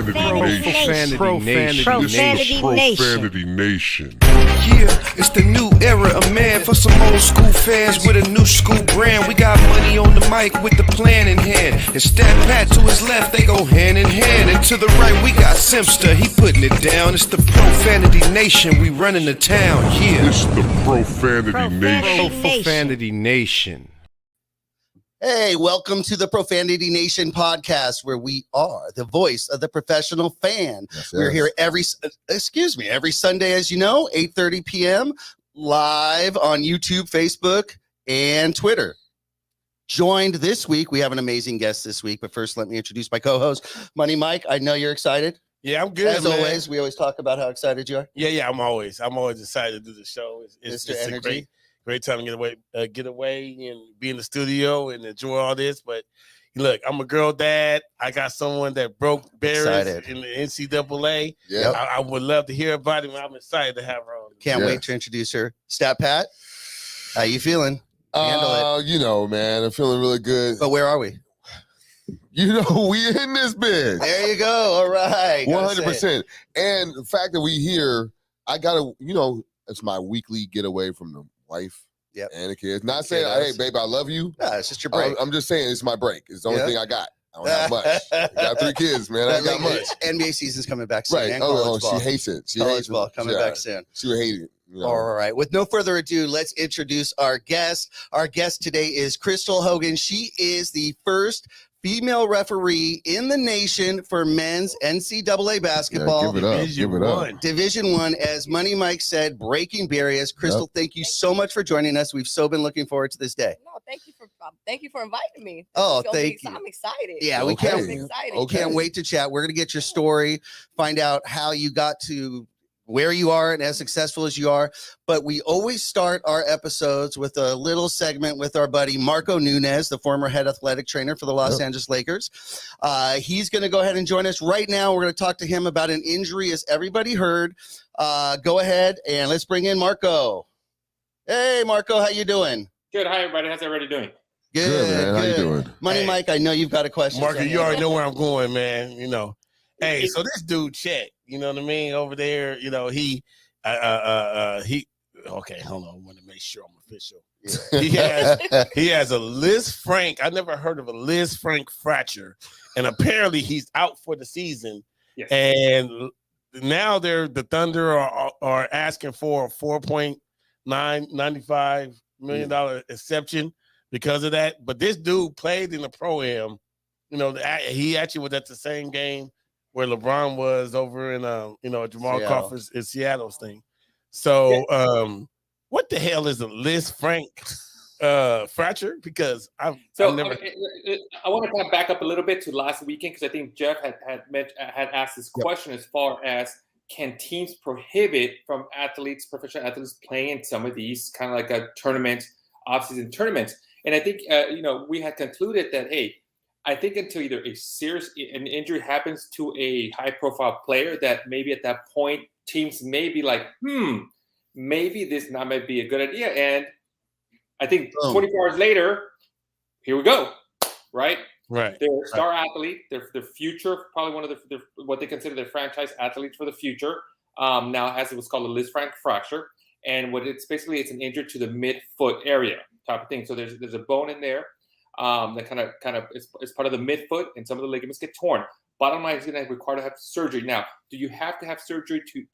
Profanity Nation. Yeah, it's the new era of man for some old school fans with a new school brand. We got money on the mic with the plan in hand. And Stat Pat to his left, they go hand in hand. And to the right, we got Simpster, he putting it down. It's the Profanity Nation, we running the town, yeah. It's the Profanity Nation. Profanity Nation. Hey, welcome to the Profanity Nation podcast, where we are the voice of the professional fan. Yes, We're yes. here every Sunday, as you know, 8:30 p.m. live on YouTube, Facebook, and Twitter. Joined this week, we have an amazing guest this week, but first let me introduce my co-host, Money Mike. I know you're excited. Yeah, I'm good. As man. always, we always talk about how excited you are. Yeah, I'm always excited to do the show. It's Mr. a Energy. great time to get away and be in the studio and enjoy all this. But look, I'm a girl dad. I got someone that broke barriers Excited. in the NCAA. Yeah. I would love to hear about it. I'm excited to have her on. Can't Yeah. wait to introduce her. Stat Pat, how you feeling? Handle it. You know, man, I'm feeling really good. But where are we? You know, we in this bitch. There you go. All right. Gotta say it. 100%. And the fact that we here, I gotta, it's my weekly getaway from the wife Yep. and the kids. Not saying, Kiddos. hey, babe, I love you. Yeah, it's just your break. I'm just saying it's my break. It's the only Yeah. thing I got. I don't have much. I got 3 kids, man. I ain't got much. NBA season's coming back soon. Right. And college ball. She hates it. She College hates ball it. coming Yeah. back soon. She would hate it. You know. All right. With no further ado, let's introduce our guest. Our guest today is Crystal Hogan. She is the first female referee in the nation for men's NCAA basketball. Give it up. Give it up. Division I, as Money Mike said, breaking barriers. Crystal, thank you so much for joining us. We've so been looking forward to this day. No, thank you for inviting me. Oh, It's gonna be thank you. I'm excited. Yeah, we Okay. can't. I'm excited. Okay. Can't wait to chat. We're going to get your story, find out how you got to where you are and as successful as you are. But we always start our episodes with a little segment with our buddy Marco NUNOZ, the former head athletic trainer for the Los Angeles Lakers. He's going to go ahead and join us right now. We're going to talk to him about an injury, as everybody heard. Go ahead and let's bring in Marco. Hey, Marco, how you doing? Good. Hi, everybody. How's everybody doing? Good, man. How you doing? Money Hey. Mike, I know you've got a question. Marco, you already know where I'm going, man. Hey, so this dude Chet, you know what I mean, over there, he okay, hold on, I want to make sure I'm official. He has a Liz Frank. I never heard of a Liz Frank fracture, and apparently he's out for the season. Yes. And now the Thunder are asking for a $4.95 million exception because of that. But this dude played in the pro-am. He actually was at the same game where LeBron was over in Jamal Seattle. Crawford's in Seattle's thing. So what the hell is a Liz Frank fracture? Because I've never. I want to kind of back up a little bit to last weekend, because I think Jeff had asked this question as far as, can teams prohibit from professional athletes playing in some of these kind of like a tournament, off-season tournaments? And I think we had concluded that, hey, I think until either an injury happens to a high-profile player, that maybe at that point teams may be like, maybe this might be a good idea. And I think 24 hours later, here we go, right? Right. They're a star athlete. They're the future, probably one of the what they consider their franchise athletes for the future. Now has what's called a Liz Frank fracture, and it's an injury to the mid-foot area type of thing. So there's a bone in there. That kind of is part of the midfoot, and some of the ligaments get torn. Bottom line is going to require to have surgery. Now, do you have to have surgery to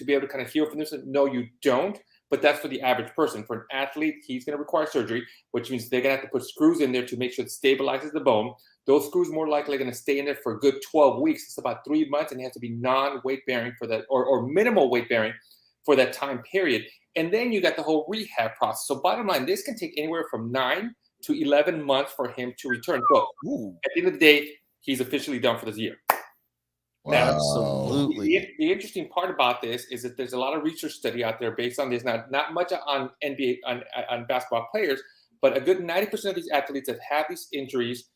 be able to kind of heal from this? No, you don't. But that's for the average person. For an athlete, he's going to require surgery, which means they're going to have to put screws in there to make sure it stabilizes the bone. Those screws more likely are going to stay in there for a good 12 weeks. It's about 3 months, and it has to be non-weight bearing for that, or minimal weight bearing for that time period. And then you got the whole rehab process. So bottom line, this can take anywhere from 9 to 11 months for him to return. So at the end of the day, he's officially done for this year. Now, Absolutely. the interesting part about this is that there's a lot of research study out there based on this. Not much on NBA on basketball players, but a good 90% of these athletes that have these injuries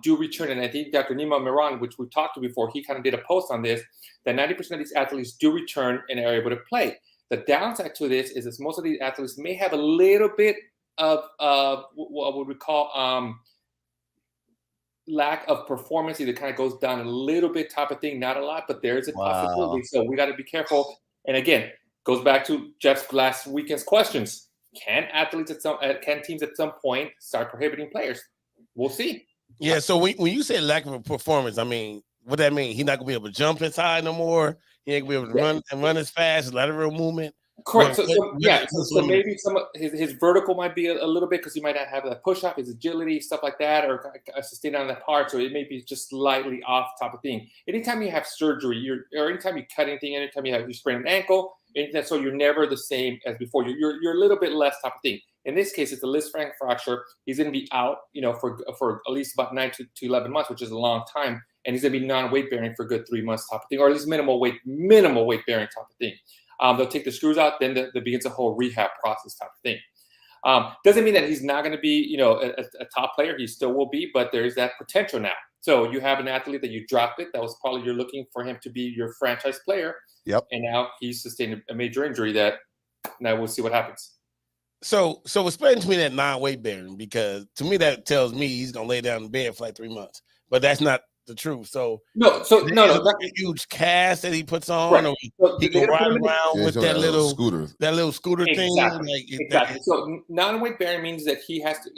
do return. And I think Dr. Nima Miran, which we talked to before, he kind of did a post on this, that 90% of these athletes do return and are able to play. The downside to this is that most of these athletes may have a little bit of what would we call lack of performance either kind of goes down a little bit type of thing, not a lot, but there's a possibility. So we got to be careful. And again, goes back to Jeff's last weekend's questions. Can teams at some point start prohibiting players? We'll see. Yeah. So when you say lack of a performance, I mean, what that mean? He's not gonna be able to jump inside no more. He ain't gonna be able to run as fast, lateral movement. Correct. So maybe some of his vertical might be a little bit because he might not have that push up, his agility, stuff like that, or sustain on that part. So it may be just slightly off type of thing. Anytime you have surgery, or anytime you cut anything, anytime you sprain an ankle, so you're never the same as before. You're a little bit less type of thing. In this case, it's a Liz Frank fracture. He's going to be out, for at least about 9 to 11 months, which is a long time, and he's going to be non-weight bearing for a good 3 months type of thing, or at least minimal weight bearing type of thing. They'll take the screws out, then there begins a whole rehab process type of thing. Doesn't mean that he's not going to be, a top player. He still will be, but there's that potential now. So you have an athlete that you drafted that was probably you're looking for him to be your franchise player. Yep. And now he's sustained a major injury that now we'll see what happens. So explain to me that non-weight bearing, because to me that tells me he's gonna lay down in bed for like 3 months, but that's not the truth. So no, a huge cast that he puts on, right. Or he can ride around with that little scooter thing. Exactly. So non-weight bearing means that he has to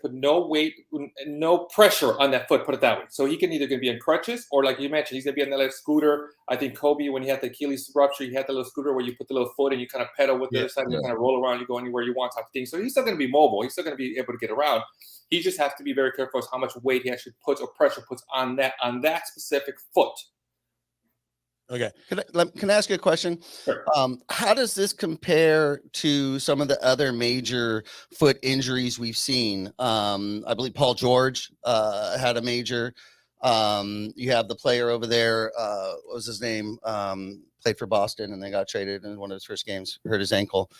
put no weight, no pressure on that foot. Put it that way. So he can either gonna be in crutches, or like you mentioned, he's gonna be on that little scooter. I think Kobe, when he had the Achilles rupture, he had the little scooter where you put the little foot and you kind of pedal with the other side, and you kind of roll around, you go anywhere you want type of thing. So he's still gonna be mobile. He's still gonna be able to get around. He just has to be very careful as how much weight he actually puts or pressure puts on that specific foot. Okay. Can I ask you a question? Sure. How does this compare to some of the other major foot injuries we've seen? I believe Paul George had a major. You have the player over there. What was his name? Played for Boston and then got traded in one of his first games, hurt his ankle.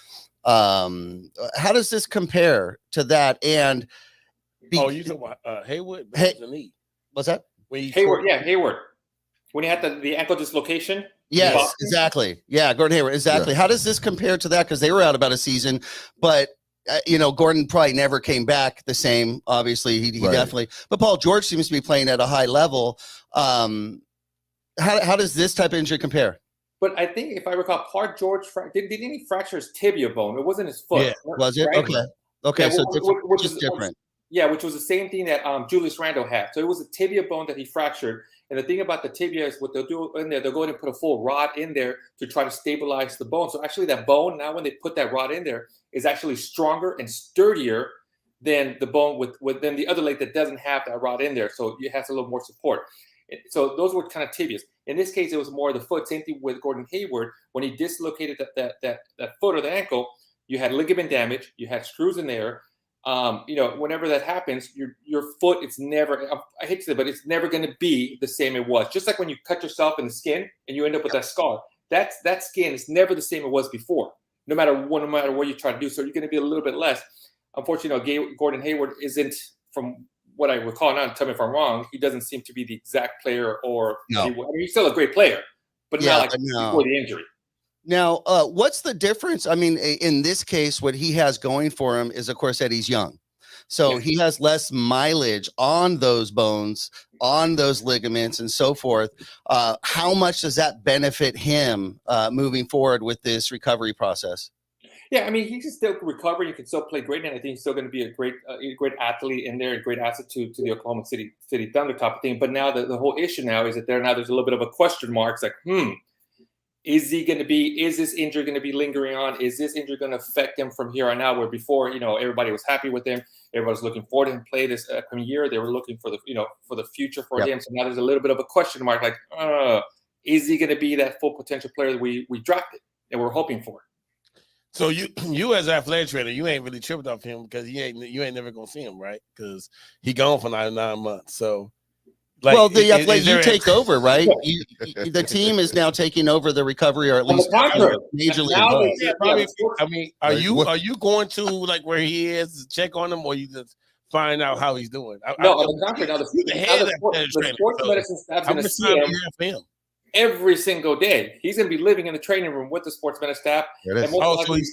How does this compare to that? And you talking about Hayward? What's that? Hayward. When he had the ankle dislocation. Yes, exactly. Yeah, Gordon Hayward. Exactly. Yeah. How does this compare to that? Because they were out about a season, but Gordon probably never came back the same. Obviously, he definitely. But Paul George seems to be playing at a high level. How does this type of injury compare? But I think if I recall, Paul George didn't he fracture his tibia bone? It wasn't his foot. Yeah. Was it? Right? Okay. Yeah, so which is different. Which was the same thing that Julius Randle had. So it was a tibia bone that he fractured. And the thing about the tibia is what they'll do in there, they'll go ahead and put a full rod in there to try to stabilize the bone. So actually that bone, now when they put that rod in there, is actually stronger and sturdier than the bone than the other leg that doesn't have that rod in there. So it has a little more support. So those were kind of tibias. In this case, it was more the foot. Same thing with Gordon Hayward. When he dislocated that foot or the ankle, you had ligament damage, you had screws in there. Whenever that happens, your foot, it's never, I hate to say it, but it's never going to be the same it was. Just like when you cut yourself in the skin and you end up with that scar, that skin is never the same it was before, no matter what you try to do. So you're going to be a little bit less. Unfortunately, Gordon Hayward isn't, from what I recall now, tell me if I'm wrong, he doesn't seem to be the exact player he's still a great player, but not like before the injury. Now, what's the difference? I mean, in this case, what he has going for him is, of course, that he's young. So he has less mileage on those bones, on those ligaments and so forth. How much does that benefit him moving forward with this recovery process? Yeah, I mean, he can still recover. He can still play great, and I think he's still going to be a great athlete in there, a great asset to the Oklahoma City Thunder type of thing. But now the whole issue now is that there's a little bit of a question mark. It's like, is this injury going to be lingering on? Is this injury going to affect him from here on out? Where before, everybody was happy with him. Everybody was looking forward to him play this upcoming year. They were looking for the future for him. So now there's a little bit of a question mark. Like, is he going to be that full potential player that we drafted and we're hoping for? So you as an athletic trainer, you ain't really tripped off him because you ain't never gonna see him, right? Because he gone for 9 months. So. You take over, right? The team is now taking over the recovery, or at least majorly involved. I mean, are you going to like where he is, check on him, or you just find out how he's doing? On the contrary. Now the sports medicine staff's going to see him. every single day. He's going to be living in the training room with the sports medicine staff. And most Oh, likely,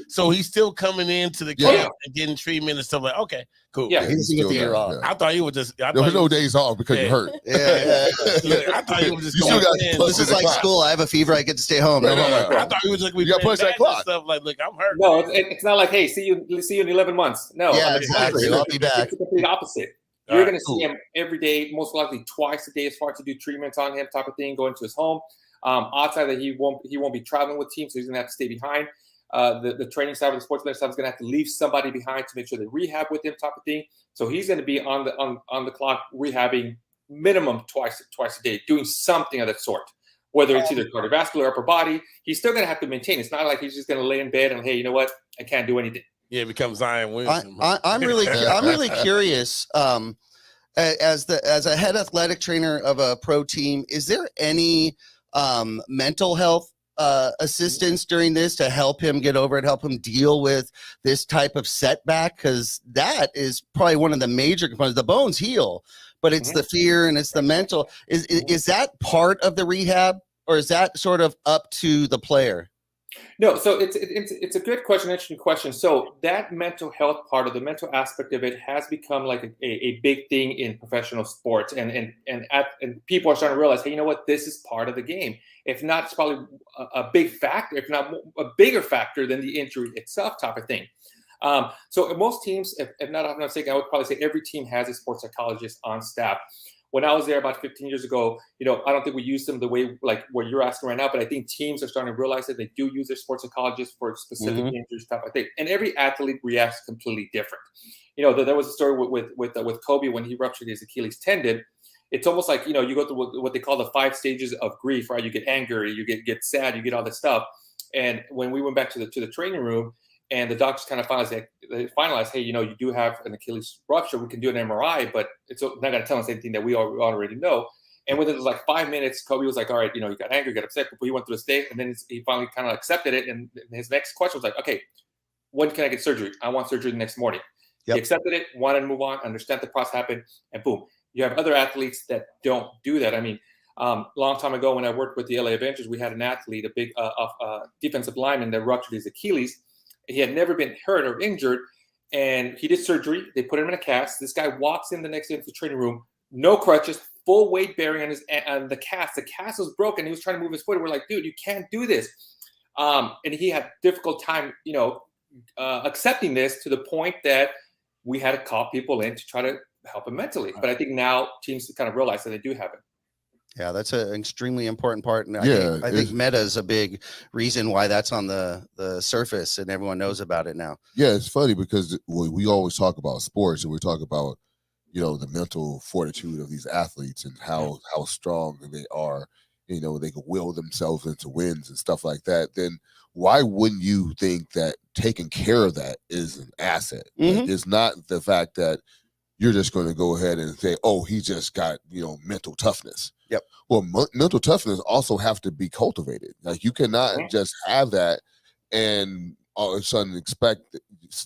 so he's still coming into the Yeah. camp and getting treatment and stuff like. Okay, cool. Yeah. He doesn't get the year off. I thought he was just. There was no days off because you're hurt. Yeah. Look, I thought he was just. You still going got in. plus This is the like clock. school. I have a fever. I get to stay home. Right, right, right. I thought he was like we You gotta punch that clock. stuff. Like, look, I'm hurt. no, it's not like, hey, see you in 11 months. No, Yeah, I mean, exactly. I'll be back. It's the complete opposite. All You're right, going to see him every day, most likely twice a day, as far as to do treatments on him, type of thing, going to his home. Outside that, he won't be traveling with teams, so he's going to have to stay behind. The training staff, the sports medicine staff is going to have to leave somebody behind to make sure they rehab with him, type of thing. So he's going to be on the clock rehabbing minimum twice a day, doing something of that sort. Whether it's either cardiovascular, upper body, he's still going to have to maintain. It's not like he's just going to lay in bed and, hey, you know what, I can't do anything. Yeah, it becomes Zion Williamson. I'm really curious. As a head athletic trainer of a pro team, is there any mental health assistance during this to help him get over it, help him deal with this type of setback? Because that is probably one of the major components. The bones heal, but it's the fear and it's the mental. Is that part of the rehab, or is that sort of up to the player? No, so it's a good question, interesting question. So that mental health part of the mental aspect of it has become like a big thing in professional sports, and people are starting to realize, hey, you know what, this is part of the game. If not, it's probably a big factor, if not a bigger factor than the injury itself, type of thing. So most teams, if not, I'm not saying, I would probably say every team has a sports psychologist on staff. When I was there about 15 years ago, I don't think we used them the way like what you're asking right now, but I think teams are starting to realize that they do use their sports psychologists for specific injuries, stuff like that. And every athlete reacts completely different. There was a story with Kobe when he ruptured his Achilles tendon. It's almost like, you go through what they call the 5 stages of grief, right? You get angry, you get sad, you get all this stuff. And when we went back to the training room, and the doctors kind of finalized, hey, you do have an Achilles rupture. We can do an MRI, but it's not going to tell us anything that we already know. And within like 5 minutes, Kobe was like, all right, he got angry, got upset, but he went through the state, and then he finally kind of accepted it. And his next question was like, okay, when can I get surgery? I want surgery the next morning. Yep. He accepted it, wanted to move on, understand the process happened, and boom. You have other athletes that don't do that. I mean, long time ago when I worked with the LA Avengers, we had an athlete, a big defensive lineman that ruptured his Achilles. He had never been hurt or injured, and he did surgery. They put him in a cast. This guy walks in the next day into the training room, no crutches, full weight bearing on the cast. The cast was broken. He was trying to move his foot. We're like, dude, you can't do this. And he had difficult time, accepting this, to the point that we had to call people in to try to help him mentally. But I think now teams kind of realize that they do have it. Yeah, that's an extremely important part. And I Yeah, think meta is a big reason why that's on the surface and everyone knows about it now. Yeah, it's funny because we always talk about sports, and we talk about, the mental fortitude of these athletes and how strong they are. They can will themselves into wins and stuff like that. Then why wouldn't you think that taking care of that is an asset? Like, it's not the fact that you're just going to go ahead and say, oh, he just got, mental toughness. Yep. Well, mental toughness also have to be cultivated. Like, you cannot just have that and all of a sudden expect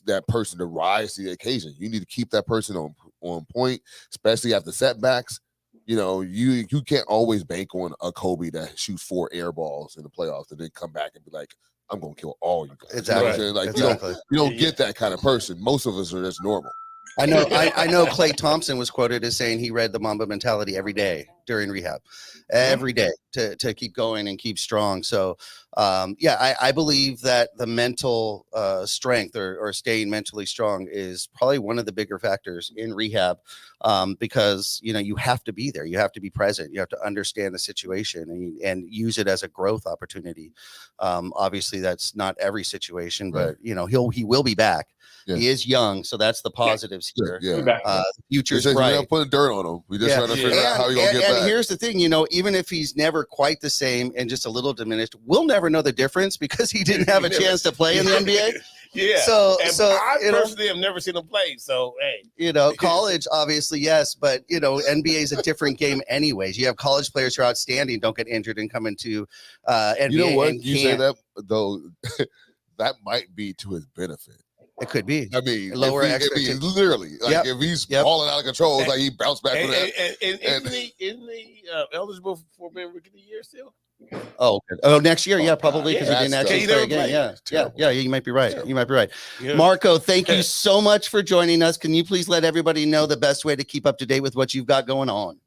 that person to rise to the occasion. You need to keep that person on point, especially after setbacks. You can't always bank on a Kobe that shoots 4 air balls in the playoffs and then come back and be like, I'm going to kill all you guys. Exactly. You know what I'm saying? Like, exactly. you don't get that kind of person. Most of us are just normal. I know Klay Thompson was quoted as saying he read the Mamba mentality every day during rehab, every day to keep going and keep strong. So, I believe that the mental strength or staying mentally strong is probably one of the bigger factors in rehab, because, you have to be there. You have to be present. You have to understand the situation and use it as a growth opportunity. Obviously, that's not every situation, but, he will be back. Yeah. He is young, so that's the positives here. Yeah. The future's bright. bright. We're not putting dirt on him. We just trying to figure out how you're going to get back. And here's the thing, even if he's never quite the same and just a little diminished, we'll never know the difference because he didn't have a chance to play in the NBA. Yeah. So I personally have never seen him play. So, hey. College, obviously, yes. But, NBA is a different game anyways. You have college players who are outstanding, don't get injured and come into NBA. You know what? You say that, though, that might be to his benefit. It could be. I mean, Lower if he, expectations. literally, like Yep. if he's Yep. falling out of control, it's like he bounced back from that. And isn't he eligible for being rookie of the year still? Oh, okay. Oh, next year, yeah, probably because yeah. he didn't That's actually tough. play He again. never Yeah, played. yeah, Terrible. yeah. You might be right. Terrible. You might be right. Yeah. Marco, thank you so much for joining us. Can you please let everybody know the best way to keep up to date with what you've got going on?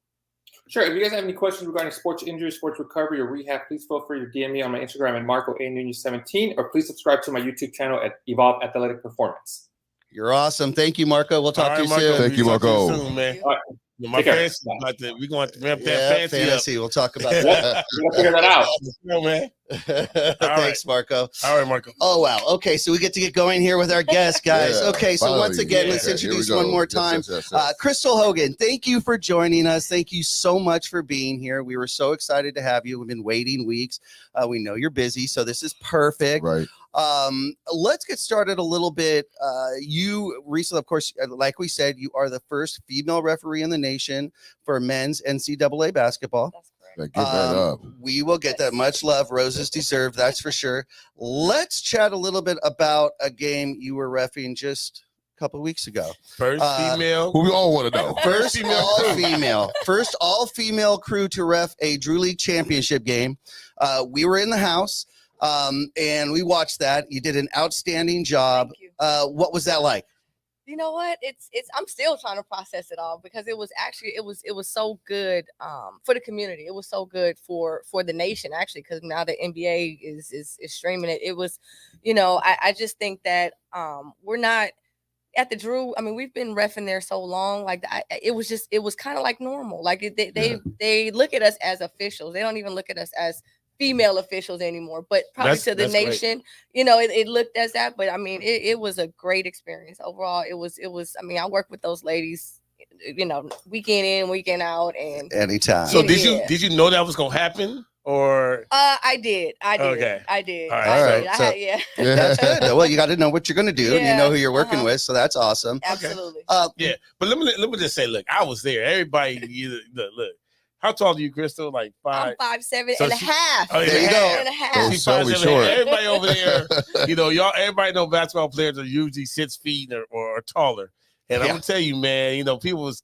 Sure. If you guys have any questions regarding sports injury, sports recovery, or rehab, please feel free to DM me on my Instagram at Marco A. Nunez 17, or please subscribe to my YouTube channel at Evolve Athletic Performance. You're awesome. Thank you, Marco. We'll talk to you soon. Thank you, We'll talk to Marco. soon, man. All right. My Take care. fantasy, we're going to ramp that Yeah, fantasy up. fantasy. We'll talk about Yep. that. We gotta figure that out. No, man. Thanks, Marco. All right, Marco. Oh, wow. Okay, so we get to get going here with our guest, guys. Yeah, Okay, so once finally. again, Yeah. let's Here we introduce go. one more Yes, time. yes. Crystal Hogan, thank you for joining us. Thank you so much for being here. We were so excited to have you. We've been waiting weeks. We know you're busy, so this is perfect. Right. Let's get started a little bit. You recently, of course, like we said, you are the first female referee in the nation for men's NCAA basketball. That's correct. Like, give that up. We will get that. Much love. Roses deserved, that's for sure. Let's chat a little bit about a game you were reffing just a couple of weeks ago. First female. Who we all want to know. First female all crew. female. First all female crew to ref a Drew League championship game. We were in the house and we watched that. You did an outstanding job. Thank you. What was that like? You know what? It's I'm still trying to process it all because it was so good for the community. It was so good for the nation actually, because now the NBA is streaming it. It was, I just think that we're not at the Drew. I mean, we've been reffing there so long. Like it was kind of like normal. Like they look at us as officials. They don't even look at us as female officials anymore, but probably to the That's great. nation, it looked as that. But I mean, it was a great experience overall. It was. I mean, I worked with those ladies, weekend in, weekend out, and Anytime. So Yeah. did you know that was gonna happen, or I did. Okay. I did. All right. I All did. right, I so- had, yeah. Yeah. That's good. Well, you got to know what you're going to do and you know who you're working Uh-huh. with. So that's awesome. Absolutely. yeah? But let me just say, look, I was there. Everybody, look. How tall are you, Crystal? Like I'm 5? 5'7" So and a she- half. Oh, There you yeah. go. And a half. Oh, She's so we 5'7". short. Everybody over there, everybody know basketball players are usually 6 feet or taller. And I'm Yeah. gonna tell you, man, it was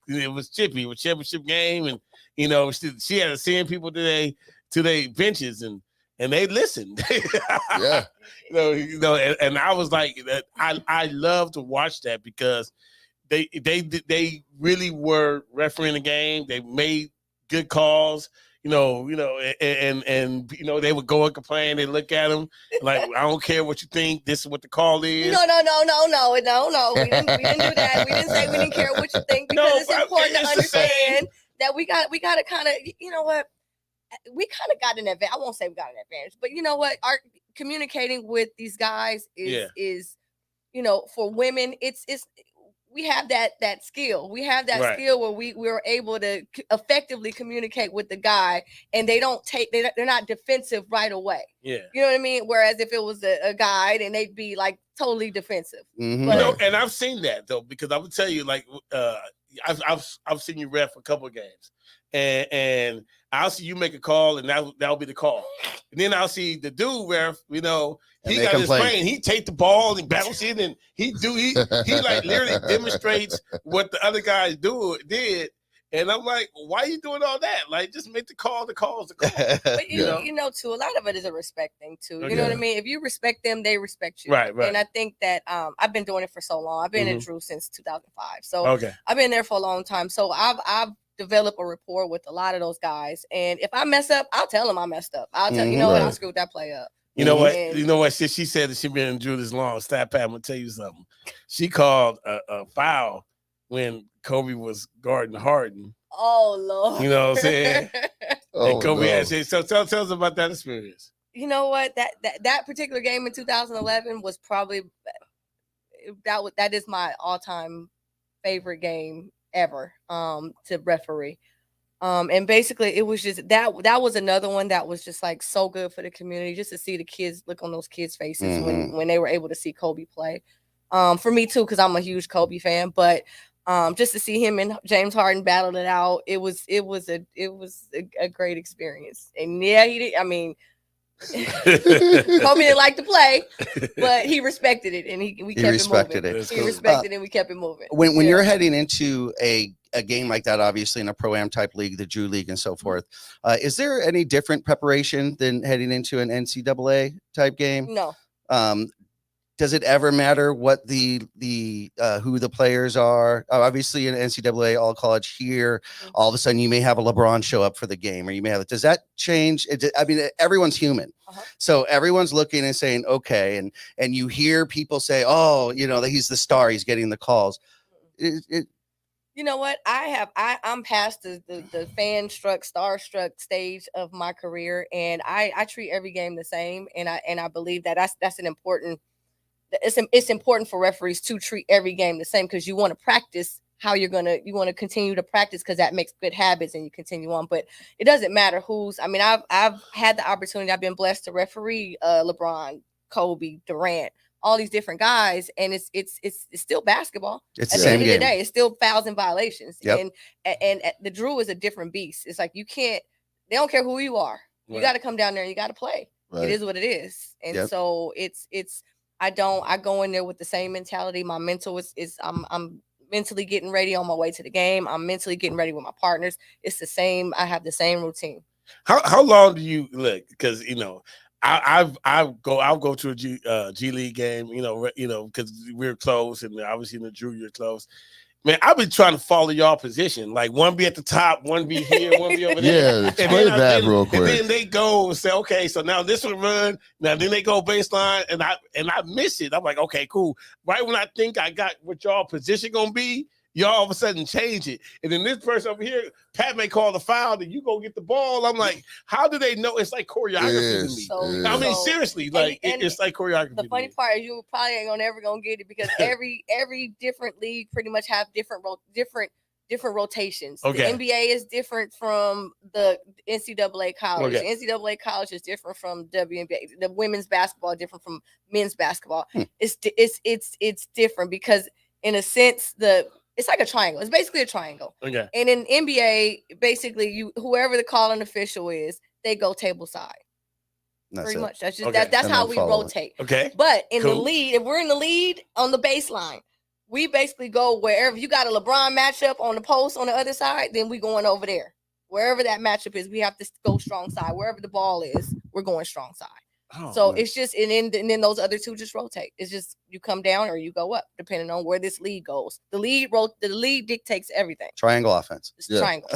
chippy. It was championship game, and she had to send people to their benches, and they listened. Yeah. And I was like, I love to watch that because they really were refereeing the game. They made good calls. And they would go and complain. They look at them like, I don't care what you think. This is what the call is. No. We didn't do that. We didn't say we didn't care what you think because No, it's but important to it's the same. understand that we got to kind of, we kind of got an advantage. I won't say we got an advantage, but you know what? Our communicating with these guys is for women, it's we have that skill. We have that Right. skill where we're able to effectively communicate with the guy, and they're not defensive right away. Yeah. You know what I mean? Whereas if it was a guy, then they'd be like totally defensive. Mhm. But- And I've seen that though, because I would tell you, like, I've seen you ref a couple of games, and I'll see you make a call, and that'll be the call. And then I'll see the dude ref, he they got his complain. plane, he take the ball and bounce it, and he like literally demonstrates what the other guys did. And I'm like, why are you doing all that? Like, just make the call. The call's the call. But Yeah. too, a lot of it is a respect thing too. You Okay. know what I mean? If you respect them, they respect you. Right. And I think that I've been doing it for so long. I've been in Drew since 2005. So Okay. I've been there for a long time. So I've developed a rapport with a lot of those guys. And if I mess up, I'll tell them I messed up. I'll tell you know what, I Right. screwed that play up. You know what? And- You know what? She said that she been in Drew this long. Stat Pat, I'm gonna tell you something. She called a foul when Kobe was guarding Harden. Oh Lord. You know what I'm saying? Oh, And Kobe no. had said, so tell us about that experience. You know what? That particular game in 2011 was probably that is my all-time favorite game ever to referee. And basically it was just that was another one that was just like so good for the community, just to see the kids look on those kids' faces when they were able to see Kobe play. For me too, because I'm a huge Kobe fan, but just to see him and James Harden battle it out, it was a great experience. And yeah, he did. I mean, Kobe didn't like to play, but he respected it, and we kept respected it moving. it. He respected it, and we kept it moving. When you're heading into a game like that, obviously in a pro-am type league, the Drew League and so forth, is there any different preparation than heading into an NCAA type game? No. Does it ever matter what the who the players are? Obviously, in NCAA all college here, all of a sudden you may have a LeBron show up for the game, or you may have. Does that change? I mean, everyone's human, so everyone's looking and saying, okay, and you hear people say, oh, you know, that he's the star, he's getting the calls. You know what? I'm past the starstruck stage of my career, and I treat every game the same, and I believe that that's an important. It's important for referees to treat every game the same, because you want to practice how you want to continue to practice, because that makes good habits and you continue on. But it doesn't matter who's. I mean, I've had the opportunity. I've been blessed to referee LeBron, Kobe, Durant, all these different guys, and it's still basketball. It's at the the same end of the game. day. It's still fouls and violations. Yep. And the Drew is a different beast. It's like you can't. They don't care who you are. You got to come down there and you got to play. Right. It is what it is. And so it's. I go in there with the same mentality. My mental is I'm mentally getting ready on my way to the game. I'm mentally getting ready with my partners. It's the same. I have the same routine. How long do you look? Because you know, I'll go to a G League game. You know, because we're close, and obviously in the Drew you're close. Man, I've been trying to follow y'all position. Like one be at the top, one be here, one be over there. Yeah, explain that real quick. And then they go and say, okay, so now this will run. Now then they go baseline, and I miss it. I'm like, okay, cool. Right when I think I got what y'all position gonna be, y'all all of a sudden change it. And then this person over here, Pat may call the foul, then you go get the ball. I'm like, how do they know? It's like choreography to me. So, I mean, seriously, like it's like choreography. The funny part is you probably ain't ever gonna get it, because every different league pretty much have different rotations. Okay. The NBA is different from the NCAA college. Okay. The NCAA college is different from WNBA. The women's basketball is different from men's basketball. It's different, because in a sense it's like a triangle. It's basically a triangle. Okay. And in NBA, basically, whoever the calling official is, they go table side. Pretty much. That's just that's how we rotate. Okay. But in the lead, if we're in the lead on the baseline, we basically go wherever you got a LeBron matchup on the post on the other side, then we going over there. Wherever that matchup is, we have to go strong side. Wherever the ball is, we're going strong side. Oh, so man. it's just, and then those other two just rotate. It's just you come down or you go up, depending on where this lead goes. The lead dictates everything. Triangle offense. It's triangle.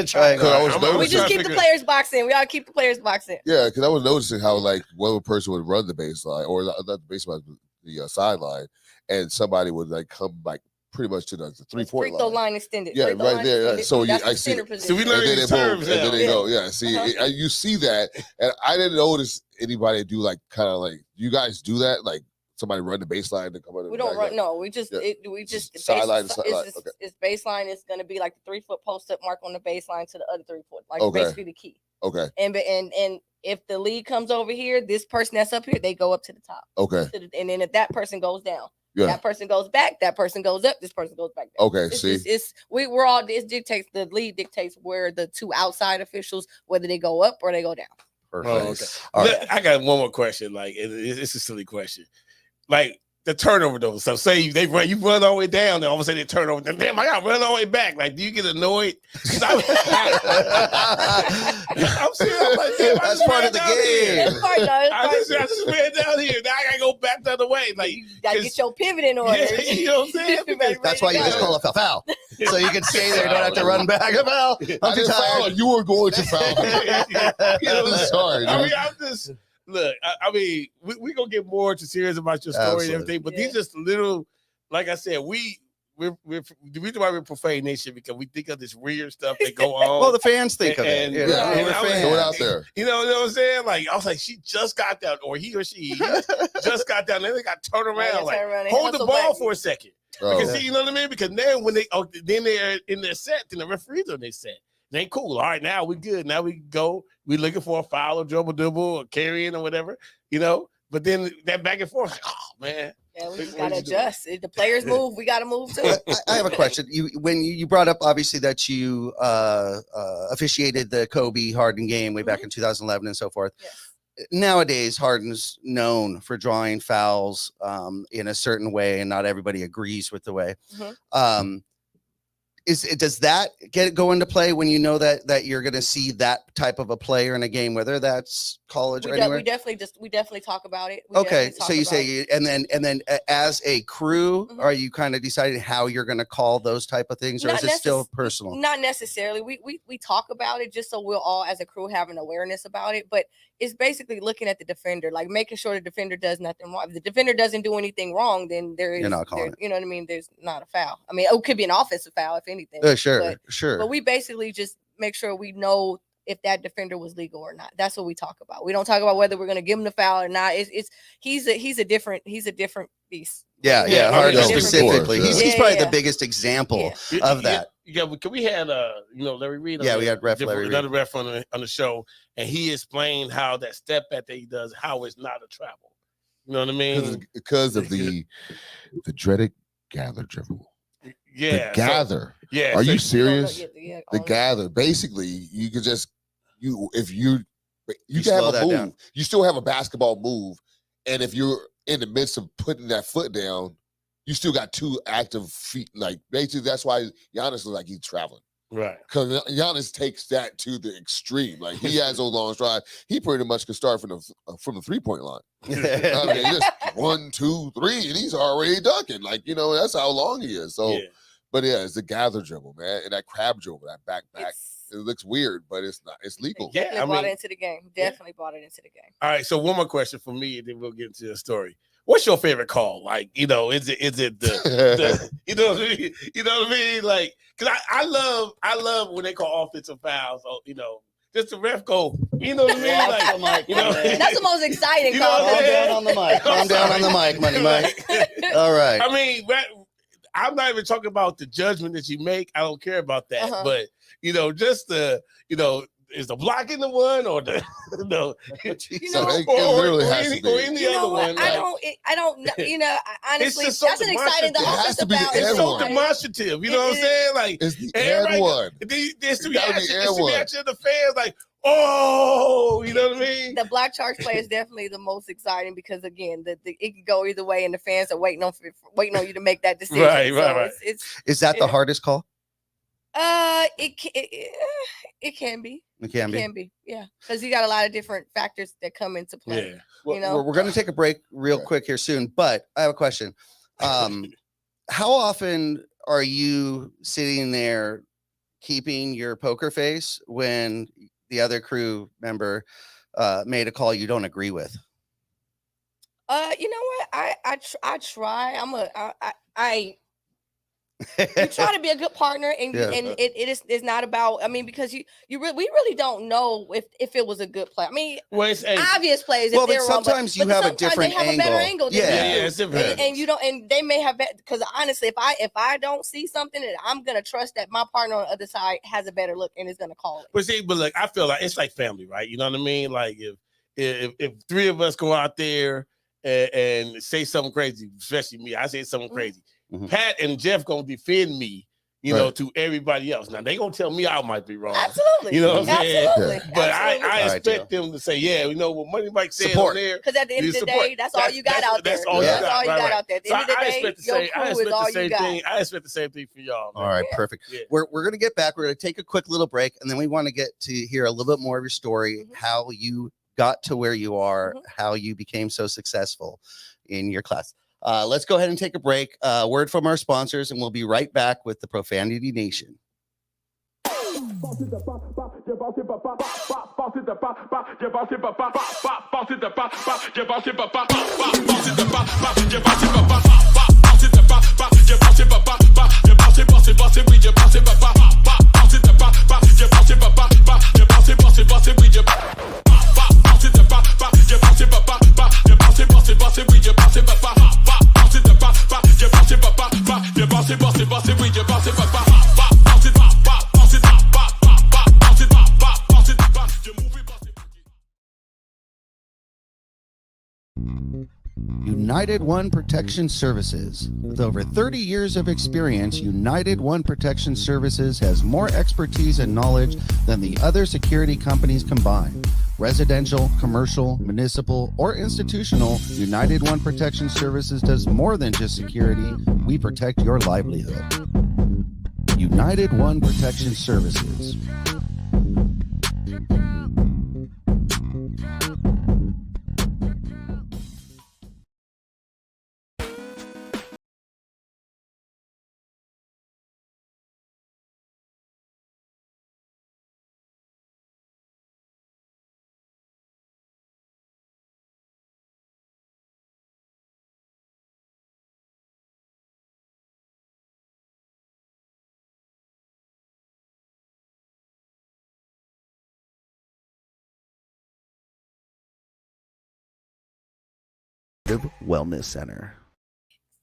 Triangle. We just keep the players boxed in. We ought to keep the players boxed in. Yeah, because I was noticing how like one person would run the baseline, or not the baseline, the sideline, and somebody would like come like pretty much to the 3-point line. Line extended. Yeah, right there. So I see. So we learn these terms. And then they go. Yeah, see, you see that, and I didn't notice anybody do like kind of like you guys do that, like somebody run the baseline to come out. We don't run. No, we just sideline. It's baseline. It's going to be like the 3-foot post up mark on the baseline to the other 3-foot, like basically the key. Okay. And if the lead comes over here, this person that's up here, they go up to the top. Okay. And then if that person goes down, that person goes back, that person goes up, this person goes back down. Okay. The lead dictates where the two outside officials, whether they go up or they go down. Perfect. Oh, okay. All right. I got one more question. Like it's a silly question. Like the turnover though. So say you run all the way down, and all of a sudden they turn over. Then damn, I got to run all the way back. Like, do you get annoyed? I'm serious. I'm like, damn, that's part of the game. I just ran down here. Now I gotta go back the other way. Like, you gotta get your pivot in order. Yeah, you know what I'm saying? That's why you just call a foul. So you can stay there, don't have to run back. Foul. I'm too tired. You were going to foul. Sorry. I mean, I'm just. Look, I mean, we gonna get more to serious about your story and everything, but these just little, like I said, we're the reason why we're Profane Nation, because we think of this weird stuff that go on. Well, the fans think of it. Throw it out there. You know what I'm saying? Like I was like, she just got down, or he or she just got down. Then they got turned around. Like hold the ball for a second. Because see, you know what I mean? Because then when then they're in their set, then the referees on their set. They ain't cool. All right, now we good. Now we go. We looking for a foul or double or carrying or whatever, you know. But then that back and forth, like, oh man. Yeah, we just gotta adjust. If the players move, we gotta move too. I have a question. When you brought up obviously that you officiated the Kobe Harden game way back in 2011 and so forth. Yes. nowadays Harden's known for drawing fouls in a certain way, and not everybody agrees with the way. Does that go into play when you know that you're going to see that type of a player in a game, whether that's college or anywhere? We definitely talk about it. Okay, so you say, and then as a crew, are you kind of deciding how you're going to call those type of things, or is it still personal? Not necessarily. We talk about it just so we'll all, as a crew, have an awareness about it. But it's basically looking at the defender, like making sure the defender does nothing wrong. If the defender doesn't do anything wrong, then you're not calling it. You know what I mean? There's not a foul. I mean, it could be an offensive foul if anything. Sure. But we basically just make sure we know if that defender was legal or not. That's what we talk about. We don't talk about whether we're going to give him the foul or not. He's a different beast. Yeah. Harden specifically. He's probably the biggest example of that. Yeah, can we had Larry Reed? Yeah, we had Larry Reed, another ref on the show, and he explained how that step back that he does, how it's not a travel. You know what I mean? Because of the dreaded gather dribble. Yeah, the gather. Are you serious? The gather. Basically, you could just you can have a move. Down. You still have a basketball move, and if you're in the midst of putting that foot down, you still got two active feet. Like basically, that's why Giannis looks like he's traveling. Right. Because Giannis takes that to the extreme. Like he has those long strides. He pretty much can start from the 3-point line. I mean, just 1, 2, 3, and he's already dunking. Like, that's how long he is. So, but yeah, it's the gather dribble, man, and that crab dribble, that back. It looks weird, but it's not. It's legal. Definitely brought it into the game. Definitely brought it into the game. All right. So one more question for me, and then we'll get into the story. What's your favorite call? Like, is it the you know what I mean? You know what I mean? Like, because I love when they call offensive fouls. So, just the ref go, you know what I mean? Like, that's the most exciting call. Calm down on the mic. Calm down on the mic, Money Mike. All right. I mean, I'm not even talking about the judgment that you make. I don't care about that. But, just the, is the blocking the one or the or any other one? I don't know. Honestly, it's just that's an exciting. The offensive foul is so demonstrative. You know what I'm saying? Like it's the air one. It's the reaction of the fans. Like, oh, you know what I mean? The black charge play is definitely the most exciting because again, it can go either way, and the fans are waiting on you to make that decision. Right. Is that the hardest call? It can be. It can be, yeah, because you got a lot of different factors that come into play. Yeah. We're going to take a break real quick here soon, but I have a question. How often are you sitting there keeping your poker face when the other crew member made a call you don't agree with? You know what? I try. You try to be a good partner, and it's not about. I mean, because we really don't know if it was a good play. I mean, obvious plays. Well, but sometimes you have a different angle. A better angle. It's different. And you don't, and they may have because honestly, if I don't see something, I'm gonna trust that my partner on the other side has a better look and is gonna call it. But look, I feel like it's like family, right? You know what I mean? Like if three of us go out there and say something crazy, especially me, I say something crazy. Pat and Jeff gonna defend me, to everybody else. Now they gonna tell me I might be wrong. Absolutely, you know what I'm saying? Absolutely. But I expect them to say, what Money Mike said on there. Because at the end of the day, that's all you got out there. That's all you got out there. At the end of the day, your crew is all you got. I expect the same thing for y'all. All right, perfect. Yeah. We're gonna get back. We're gonna take a quick little break, and then we want to get to hear a little bit more of your story, how you got to where you are, how you became so successful in your class. Let's go ahead and take a break. Word from our sponsors, and we'll be right back with the Profanity Nation. United One Protection Services. With over 30 years of experience, United One Protection Services has more expertise and knowledge than the other security companies combined. Residential, commercial, municipal, or institutional, United One Protection Services does more than just security. We protect your livelihood. United One Protection Services. Wellness Center.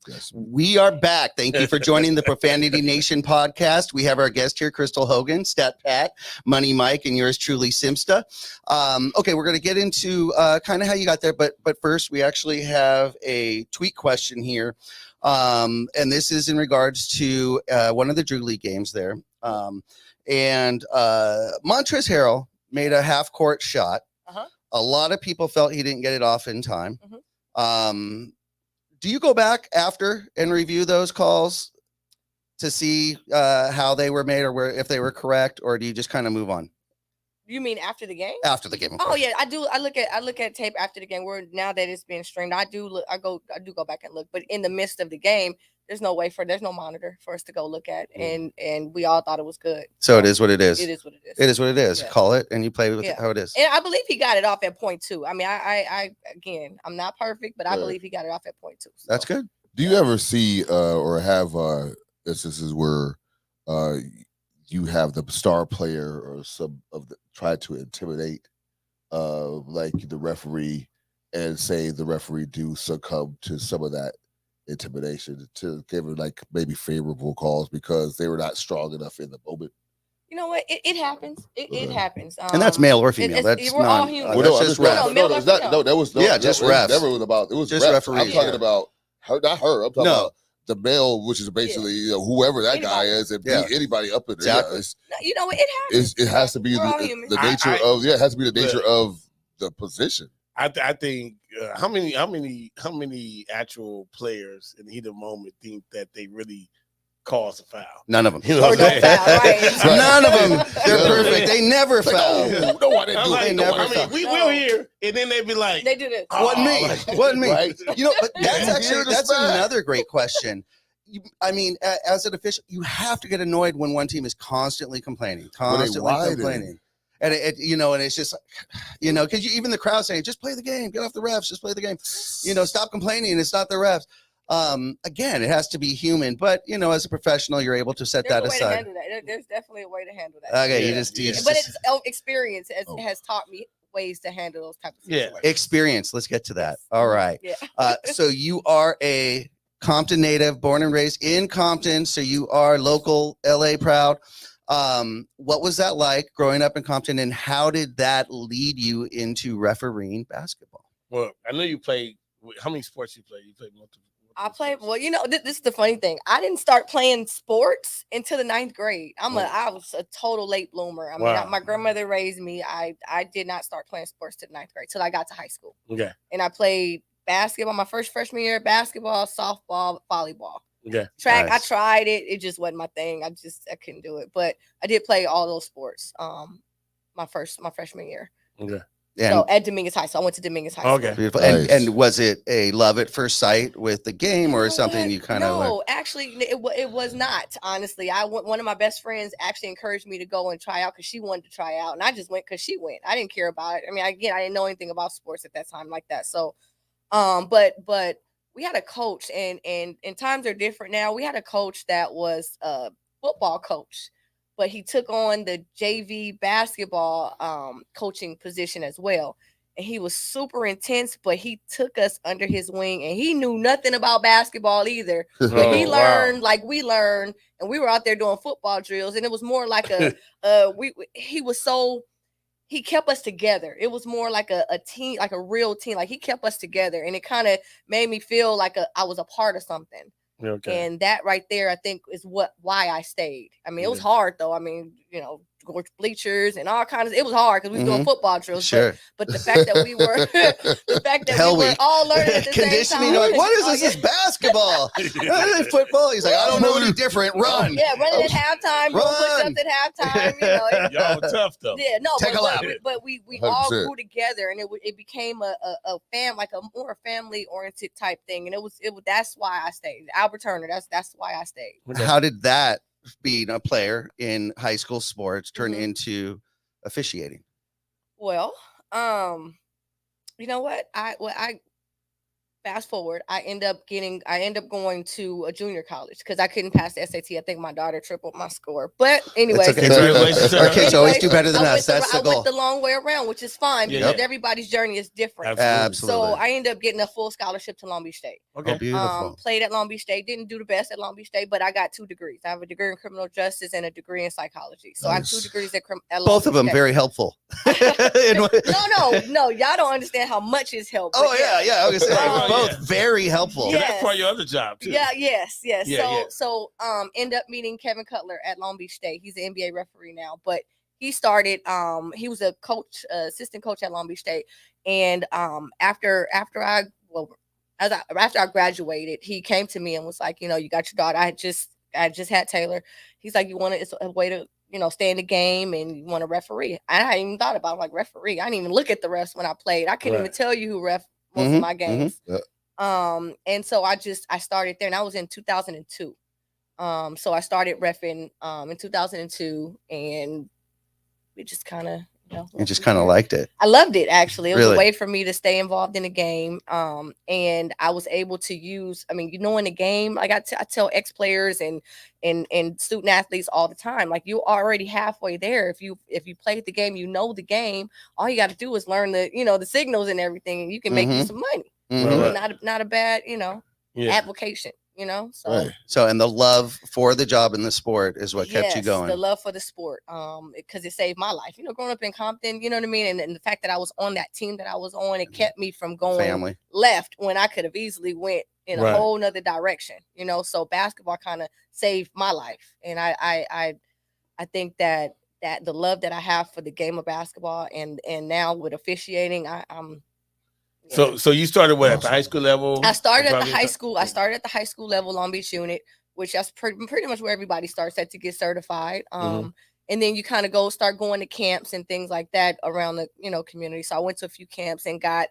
Yes. We are back. Thank you for joining the Profanity Nation podcast. We have our guest here, Crystal Hogan, Stat Pat, Money Mike, and yours truly, Simsta. Okay, we're going to get into kind of how you got there, but first, we actually have a tweet question here, and this is in regards to one of the Drew League games there. And Montrezl Harrell made a half-court shot. Uh-huh. A lot of people felt he didn't get it off in time. Mhm. Do you go back after and review those calls to see how they were made or if they were correct, or do you just kind of move on You mean after the game? after the game? Of Oh course. yeah, I do. I look at tape after the game. Where now that it's been streamed, I do go back and look. But in the midst of the game, there's no monitor for us to go look at, and we all thought it was good. So it is what it is. It is what it is. It is what it is. Yeah. Call it and you play with Yeah. how it is. And I believe he got it off at point 2. I mean, I again, I'm not perfect, but I Right. believe he got it off at point 2. So. That's good. Do you ever see or have instances where you have the star player or some of the try to intimidate like the referee and say the referee do succumb to some of that intimidation to give it like maybe favorable calls because they were not strong enough in the moment? You know what? It happens. It happens. And that's male or female. That's we're all not. human. That's just No, ref. male no, or it's not, female. no, that was Yeah, just it refs. never was about it was Just refs. referees. I'm talking Yeah. about her, not her. I'm talking No. about the male, which is basically whoever that guy Anybody. is, and Yeah. beat anybody up in there. Exactly. No, you know what? It happens. It has to be We're all the human. nature I- of it has to be the nature Look. of the position. I think how many actual players in the heat of the moment think that they really caused a foul? None of them. You know Or what don't I'm foul, saying? right? None of them. They're Yeah. perfect. They never It's like, foul. no, I didn't I'm do like, it. never I mean, foul. we No. will hear, and then they'd be like, They do this. Wasn't me. like- Wasn't me. Right? You know, but Yeah, that's you actually hear the that's smack. another great question. I mean, as an official, you have to get annoyed when one team is constantly complaining, widen. and it and it's just, because even the crowd saying, "Just play the game, get off the refs, just play the game," stop complaining. It's not the refs. Again, it has to be human, but as a professional, you're able to set There's that a way to aside. handle that. There's definitely a way to handle that. Okay, you Yeah, just, yeah. But it's experience Oh. has taught me ways to handle those types of Yeah. situations. experience. Let's get to that. Yes. All right. Yeah. So you are a Compton native, born and raised in Compton. So you are local LA proud. What was that like growing up in Compton, and how did that lead you into refereeing basketball? Well, I know you played. How many sports you play? You played multiple. I played. sports. Well, this is the funny thing. I didn't start playing sports until the 9th grade. I was a total late bloomer. I mean, Wow. my grandmother raised me. I did not start playing sports till the 9th grade till I got to high school, Okay. and I played basketball my first freshman year. Basketball, softball, volleyball, Okay. track. Nice. I tried it. It just wasn't my thing. I couldn't do it. But I did play all those sports. My freshman year. Okay. And So at Dominguez High. So I went to Dominguez High. Okay. School. beautiful. Nice. And was it a love at first sight with the game, or You know something what? you kind of No, actually, it was not. Honestly, one of my best friends actually encouraged me to go and try out because she wanted to try out, and I just went because she went. I didn't care about it. I mean, again, I didn't know anything about sports at that time like that. So, but we had a coach, and times are different now. We had a coach that was a football coach, but he took on the JV basketball coaching position as well. And he was super intense, but he took us under his wing, and he knew nothing about basketball either. But he Oh, learned like we learned, and we were out there doing football drills, and it was more like he kept us together. It was more like a team, like a real team. Like he kept us together, and it kind of made me feel like I was a part of something. Okay. And that right there, I think, is why I stayed. I mean, it was Yeah. hard though. I mean, bleachers and all kinds of. It was hard because we was doing football drills. Sure. But the fact that we were, we were all learning at the same conditioning. time. Like, what is this? This is basketball. Football. He's like, I don't know any different. Run. Yeah, running at halftime, doing push-ups at halftime. You know, y'all were tough though. Yeah, no, Take a lap. but we all 100%. grew together, and it became a like a more family oriented type thing, and it was that's why I stayed. Albert Turner, that's why I stayed. How did that, being a player in high school sports, turn into officiating? Well, you know what? I fast forward, I end up going to a junior college because I couldn't pass the SAT. I think my daughter tripled my score. But anyway, It's okay. Our kids always do better than us. That's the I goal. went the long way around, which is fine because everybody's journey is different. Absolutely. So I ended up getting a full scholarship to Long Beach State. Okay. Oh, beautiful. Played at Long Beach State. Didn't do the best at Long Beach State, but I got 2 degrees. I have a degree in criminal justice and a degree in psychology. So I have 2 degrees at Long Both of Beach them State. very helpful. No. Y'all don't understand how much it's helped. Oh yeah. I was gonna say, both yeah. very helpful. Yeah. That's part of your other job too. Yes. Yeah, So end up meeting Kevin Cutler at Long Beach State. He's an NBA referee now, but he started. He was a coach, assistant coach at Long Beach State, and after I graduated, he came to me and was like, you know, you got your daughter. I just had Taylor. He's like, it's a way to, you know, stay in the game and you want to referee. I hadn't even thought about it, like referee. I didn't even look at the refs when I played. I couldn't even tell you who ref most of my games. And so I started there, and I was in 2002. So I started reffing in 2002, and we just kind of, you know, You just kind of liked it. I loved it, actually. It was Really? a way for me to stay involved in the game. And I was able to use, I mean, you know, in the game, like I tell ex-players and student athletes all the time, like, you're already halfway there. If you played the game, you know the game, all you got to do is learn the signals and everything, and you can make you some money. Not a bad, application, so Right. So, and the love for the job in the sport is what kept you going. The love for the sport, because it saved my life. Growing up in Compton, you know what I mean, and the fact that I was on that team that I was on, it kept me from going left when I could have easily went in a whole nother direction. So basketball kind of saved my life, and I think that the love that I have for the game of basketball, and now with officiating, I'm. So you started at the high school level? I started at the high school. I started at the high school level, Long Beach unit, which that's pretty much where everybody starts at to get certified. And then you kind of start going to camps and things like that around the community. So I went to a few camps and got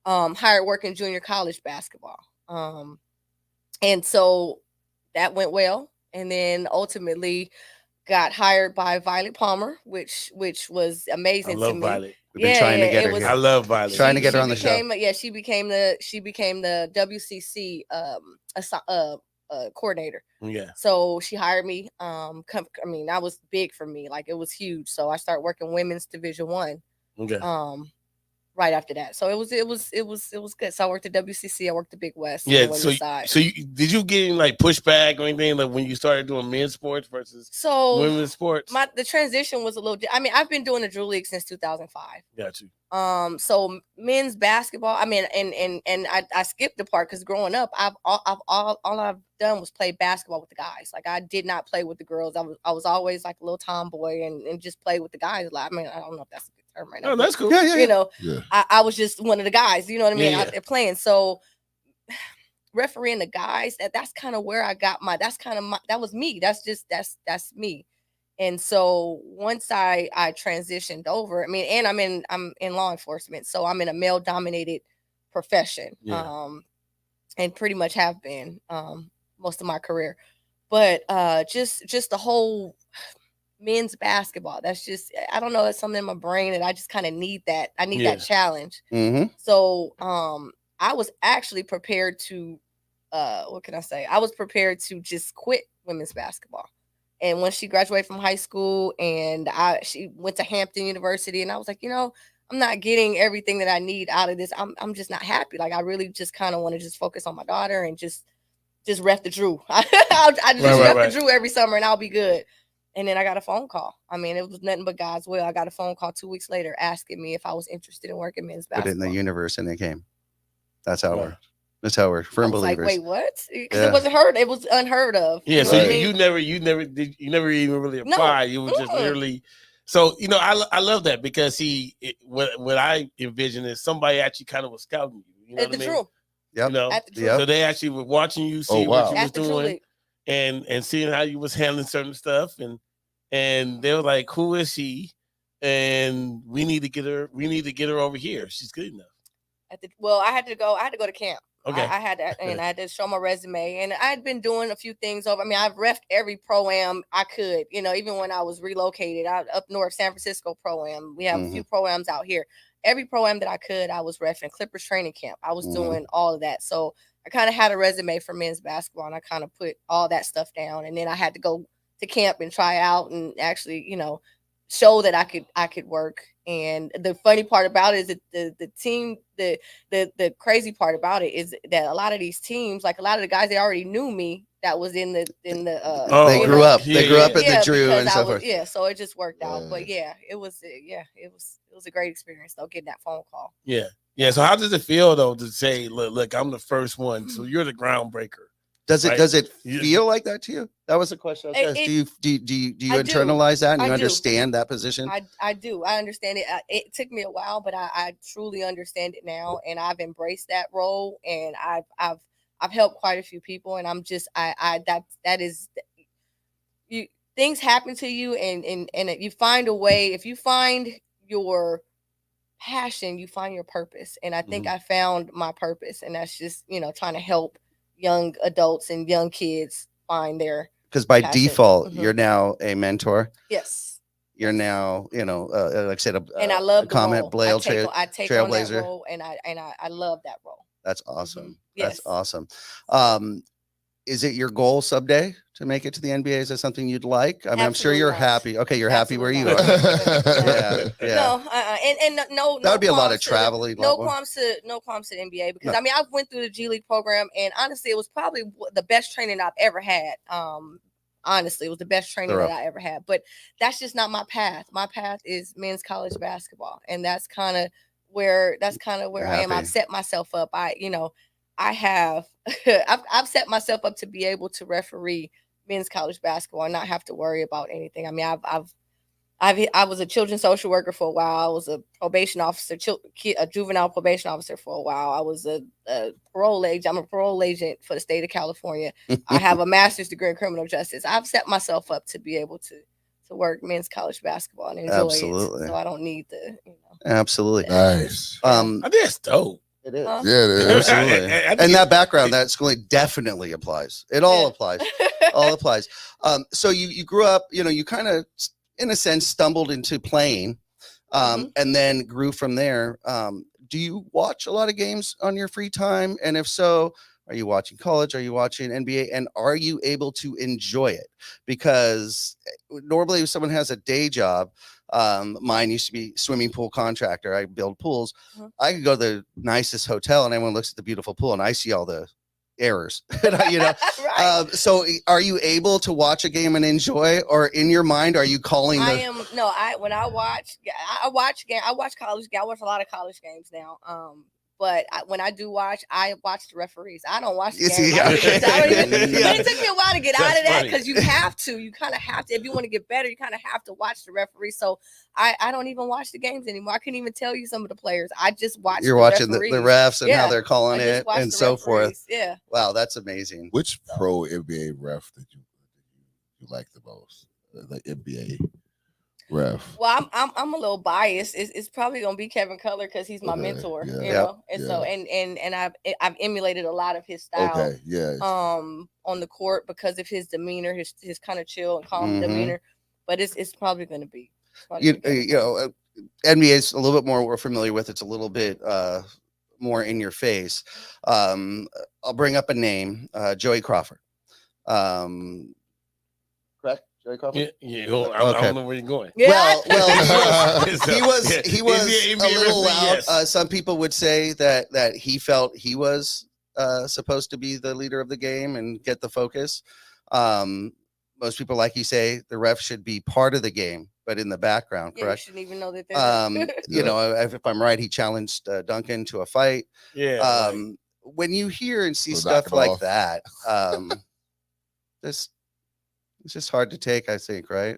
hired working junior college basketball. And so that went well. And then ultimately got hired by Violet Palmer, which was amazing to me. Violet. We've been trying to get her here. I love Violet. Trying to get her on the show. She became the WCC coordinator. Yeah. So she hired me. That was big for me. Like, it was huge. So I started working women's Division I. Okay. Right after that. So it was good. So I worked at WCC. I worked at Big West. Yeah. Did you get any pushback or anything when you started doing men's sports versus women's sports? The transition was a little. I've been doing the Drew League since 2005. Got you. So men's basketball. And I skipped the part because growing up, all I've done was play basketball with the guys. Like, I did not play with the girls. I was always like a little tomboy and just play with the guys. I don't know if that's a good term right now. Oh, that's cool. Yeah. I was just one of the guys. You know what I mean? Yeah. Out there playing. So refereeing the guys, that's kind of where I got that was me. That's me. And so once I transitioned over, and I'm in law enforcement, so I'm in a male dominated profession, and pretty much have been most of my career. But just the whole men's basketball, that's just, I don't know, it's something in my brain that I just kind of need that. I need that challenge. So I was actually prepared to, what can I say? I was prepared to just quit women's basketball. And when she graduated from high school and she went to Hampton University, and I was like, I'm not getting everything that I need out of this. I'm just not happy. Like, I really just kind of want to just focus on my daughter and just ref the Drew. I just ref the Drew every summer and I'll be good. And then I got a phone call. It was nothing but God's will. I got a phone call 2 weeks later asking me if I was interested in working men's basketball. Put it in the universe and it came. That's how it worked. That's how we're firm believers. Like, wait, what? Because it wasn't heard. It was unheard of. Yeah. So you never even really applied. You were just literally So I love that because what I envision is somebody actually kind of was scouting you. You know what I mean? True. Yep. You know, At the Yep. so they actually were watching you, see Oh, what wow. you was At the True doing, League. and seeing how you was handling certain stuff, and they were like, "Who is she?" And we need to get her. We need to get her over here. She's good enough. I had to go to camp. Okay. I had to, and I had to show my resume, and I had been doing a few things over. I mean, I've reffed every pro-am I could, even when I was relocated out up north, San Francisco pro-am. We have a few pro-ams out here. Every pro-am that I could, I was reffing. Clippers training camp, I was doing all of that. So I kind of had a resume for men's basketball, and I kind of put all that stuff down. And then I had to go to camp and try out, and actually, show that I could work. And the funny part about it is that the team, the crazy part about it is that a lot of these teams, like a lot of the guys, they already knew me. That was in the they grew up. They grew up at the Drew and so forth. Yeah, so it just worked out. But it was a great experience though, getting that phone call. Yeah. So how does it feel though to say, look, I'm the first one, so you're the groundbreaker? Does it right? does it feel like that to you? That was the question. Do you internalize that and you understand that position? I do. I understand it. It took me a while, but I truly understand it now, and I've embraced that role, and I've helped quite a few people, and I'm just that is you. Things happen to you, and you find a way. If you find your passion, you find your purpose, and I think I found my purpose, and that's just trying to help young adults and young kids find their, because by default you're now a mentor. Yes, you're now like I said, and I love the comment role. I take on that trailblazer role, and I love that role. That's awesome. Yes. That's awesome. Is it your goal someday to make it to the NBA? Is that something you'd like? I mean, I'm sure you're happy. Okay, you're happy where you are. Yeah. No, and no. That would be a lot of traveling. No qualms to the NBA, because I mean, I've went through the G League program, and honestly, it was probably the best training I've ever had. Honestly, it was the best training that I ever had. But that's just not my path. My path is men's college basketball, and that's kind of where I am. I've set myself up. I've set myself up to be able to referee men's college basketball and not have to worry about anything. I mean, I was a children's social worker for a while. I was a probation officer, a juvenile probation officer for a while. I was a parole agent. I'm a parole agent for the state of California. I have a master's degree in criminal justice. I've set myself up to be able to work men's college basketball and enjoy it. So I don't need the, Absolutely. Nice. I think it's dope. It is. Yeah, it is. Absolutely. And that background, that schooling definitely applies. It all applies. All applies. So you grew up, you kind of, in a sense, stumbled into playing, and then grew from there. Do you watch a lot of games on your free time? And if so, are you watching college? Are you watching NBA? And are you able to enjoy it? Because normally if someone has a day job, mine used to be swimming pool contractor. I build pools. I could go to the nicest hotel and everyone looks at the beautiful pool and I see all the errors. Right. So are you able to watch a game and enjoy, or in your mind are you calling when I watch college games. I watch a lot of college games now. But when I do watch, I watch the referees. I don't watch the game. But it took me a while to get out of that, because you have to. You kind of have to. If you want to get better, you kind of have to watch the referees. So I don't even watch the games anymore. I couldn't even tell you some of the players. I just watch. You're watching the refs and how they're calling it and so forth. Yeah. Wow, that's amazing. Which pro NBA ref did you like the most? The NBA ref. Well, I'm a little biased. It's probably gonna be Kevin Cutler, because he's my mentor, So I've emulated a lot of his style. Okay, yeah. On the court, because of his demeanor, his kind of chill and calm demeanor. But it's probably gonna be. NBA is a little bit more we're familiar with. It's a little bit more in your face. I'll bring up a name, Joey Crawford. Correct? Joey Crawford? Yeah. I don't know where you're going. Yeah. Well, he was a little loud. Yes. Some people would say that he felt he was supposed to be the leader of the game and get the focus. Most people, like you say, the ref should be part of the game, but in the background, correct? You shouldn't even know that they're if I'm right, he challenged Duncan to a fight. Yeah. When you hear and see stuff like that, it's just hard to take, I think, right?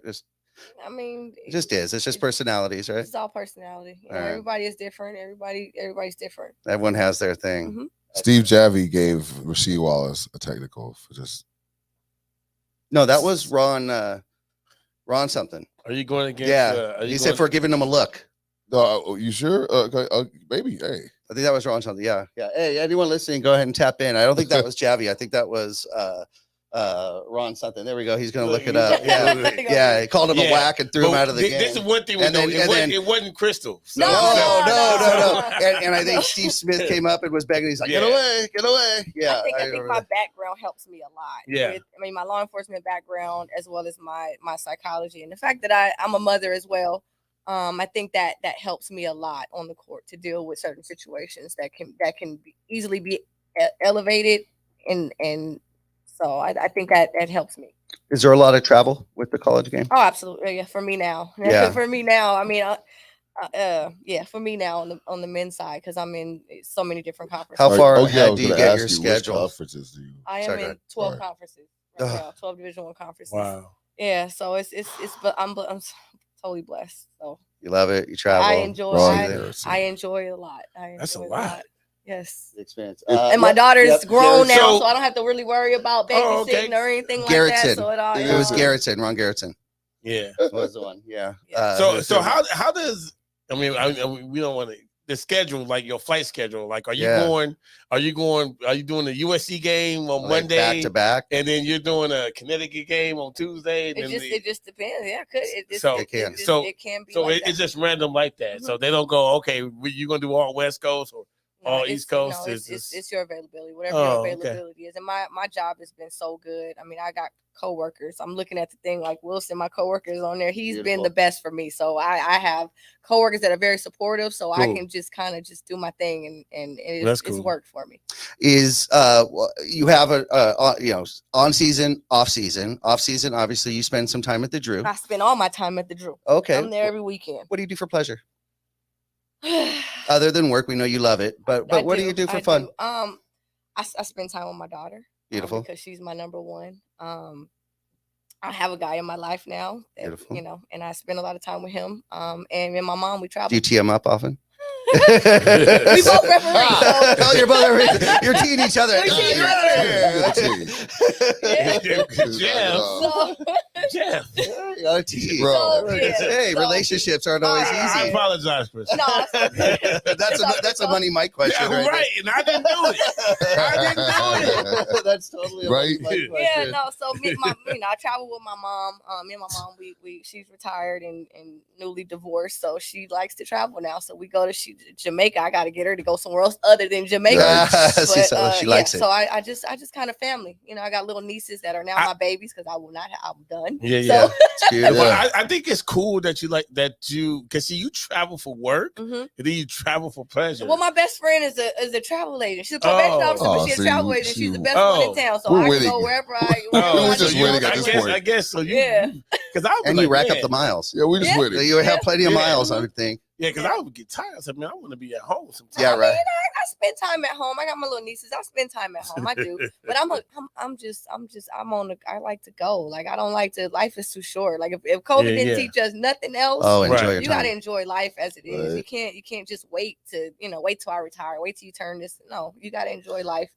I mean, It just is. It's just personalities, right? It's all personality. You know, All right. everybody is different. Everybody's different. Everyone has their thing. Mhm. Steve Javi gave Rasheed Wallace a technical for just. No, that was Ron. Ron something. Are you going against? Yeah, he said for giving him a look. No, you sure? Maybe. Hey, I think that was Ron something. Yeah, yeah. Hey, anyone listening, go ahead and tap in. I don't think that was Javi. I think that was Ron something. There we go. He's gonna look it up. Yeah, yeah. He called him a whack and threw him out of the game. This is one thing we And know. then- It wasn't Crystal. So. No. And I think Steve Smith came up and was begging. He's like, "Get away, get away!" Yeah, I think my background helps me a lot. Yeah. I mean, my law enforcement background as well as my psychology and the fact that I'm a mother as well. I think that helps me a lot on the court to deal with certain situations that can easily be elevated and so I think that helps me. Is there a lot of travel with the college game? Oh, absolutely. Yeah, for me now. Yeah. For me now. I mean, yeah, for me now on the men's side because I'm in so many different conferences. How far I ahead was do you gonna get ask your which schedule? conferences do you? I am Sorry, go in ahead. 12 Right. conferences right now, 12 Division I conferences. Wow. Yeah, so it's but I'm totally blessed. So You love it. You travel. I enjoy Wrong I, there, I enjoy it a lot. That's a enjoy it lot. Yes. the experience. And my Yep, daughter's yep. grown now, So- so I don't have to really worry about babysitting Oh, okay. or anything like Garrettson. that. So It was Garrettson. Ron Garrettson Yeah. was the one. Yeah. Yeah. So how does I mean we don't want to the schedule like your flight schedule like are you doing the USC game on like Monday back to back? and then you're doing a Connecticut game on Tuesday and It just depends. Yeah, So- it can be. so like it's that. just random like that. So they don't go okay you're gonna do all West Coast or all it's- East Coast. No, It's just- it's your availability, whatever Oh, your okay. availability is. And my job has been so good. I mean, I got coworkers. I'm looking at the thing like Wilson, my coworkers on there. He's been Beautiful. the best for me. So I have coworkers that are very supportive. So I Cool. can just kind of just do my thing and That's it's cool. worked for me. Is you have a on season, off season. Off season, obviously, you spend some time at the Drew. I spend all my time at the Drew. Okay. I'm there every weekend. What do you do for pleasure other than work? We know you love it, but what do you do for fun? I spend time with my daughter. Beautiful. Because she's my number one. I have a guy in my life now that, Beautiful. you know, and I spend a lot of time with him. And me and my mom, we travel. Do you tee him up often? We both referee. So. Oh, you're both you're teeing each other. We tee each Jeff. So, Jeff. You gotta tee. Bro. Hey, so- relationships aren't always I easy. apologize for no, That's a money Mike question, yeah, right? right. And I didn't do it. I didn't do it. That's totally a Right? money Mike Yeah, question. no. So I travel with my mom. Me and my mom, she's retired and newly divorced, so she likes to travel now. So we go to Jamaica. I got to get her to go somewhere else other than Jamaica. See, so she likes it. So I just kind of family. You know, I got little nieces that are now my babies because I will not. I'm done. Yeah, So, yeah. It's beautiful. But I think it's cool that you because see you travel for work Mhm. and then you travel for pleasure. Well, my best friend is a travel agent. She's a probation officer, but she's a see, travel agent. She's the best oh, one in town. So we're I can winning. go wherever I. Oh, We're just you- winning at I this guess, point. I guess so. You, Yeah. Because I would And be you like, rack up man. the miles. Yeah, we just Yeah. winning. You have plenty of Yeah. miles, I would think. Yeah, because I would get tired. I mean, I want to be at home sometimes. Yeah, right. I spend time at home. I got my little nieces. I spend time at home. I do. But I like to go. Like I don't like to. Life is too short. Like if COVID Yeah, didn't yeah. teach us nothing else, Oh, enjoy Right. your you time. gotta enjoy life as it is. Right. You can't just wait wait till I retire. Wait till you turn this. No, you gotta enjoy life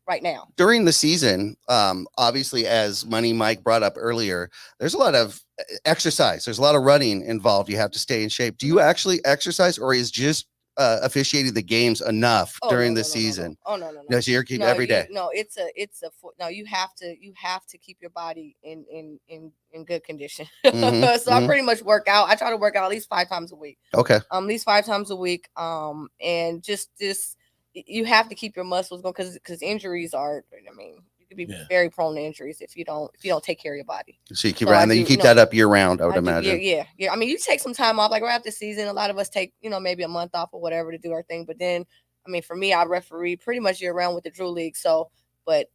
right now. During the season, obviously, as Money Mike brought up earlier, there's a lot of exercise. There's a lot of running involved. You have to stay in shape. Do you actually exercise, or is just officiating the games enough Oh, during no, the no, no, season? No, no, no. No, so you're keeping No, every day. No, no. You have to keep your body in good condition. Mhm, So I mhm. pretty much work out. I try to work out at least 5 times a week. Okay. At least 5 times a week. And just you have to keep your muscles going because injuries are. I mean, you could be Yeah. very prone to injuries if you don't take care of your body. So you keep So I around, then you do- keep no. that up year round, I would I do- imagine. Yeah. I mean, you take some time off, like right after the season. A lot of us take, maybe a month off or whatever to do our thing. But then, I mean, for me, I referee pretty much year round with the Drew League. So, but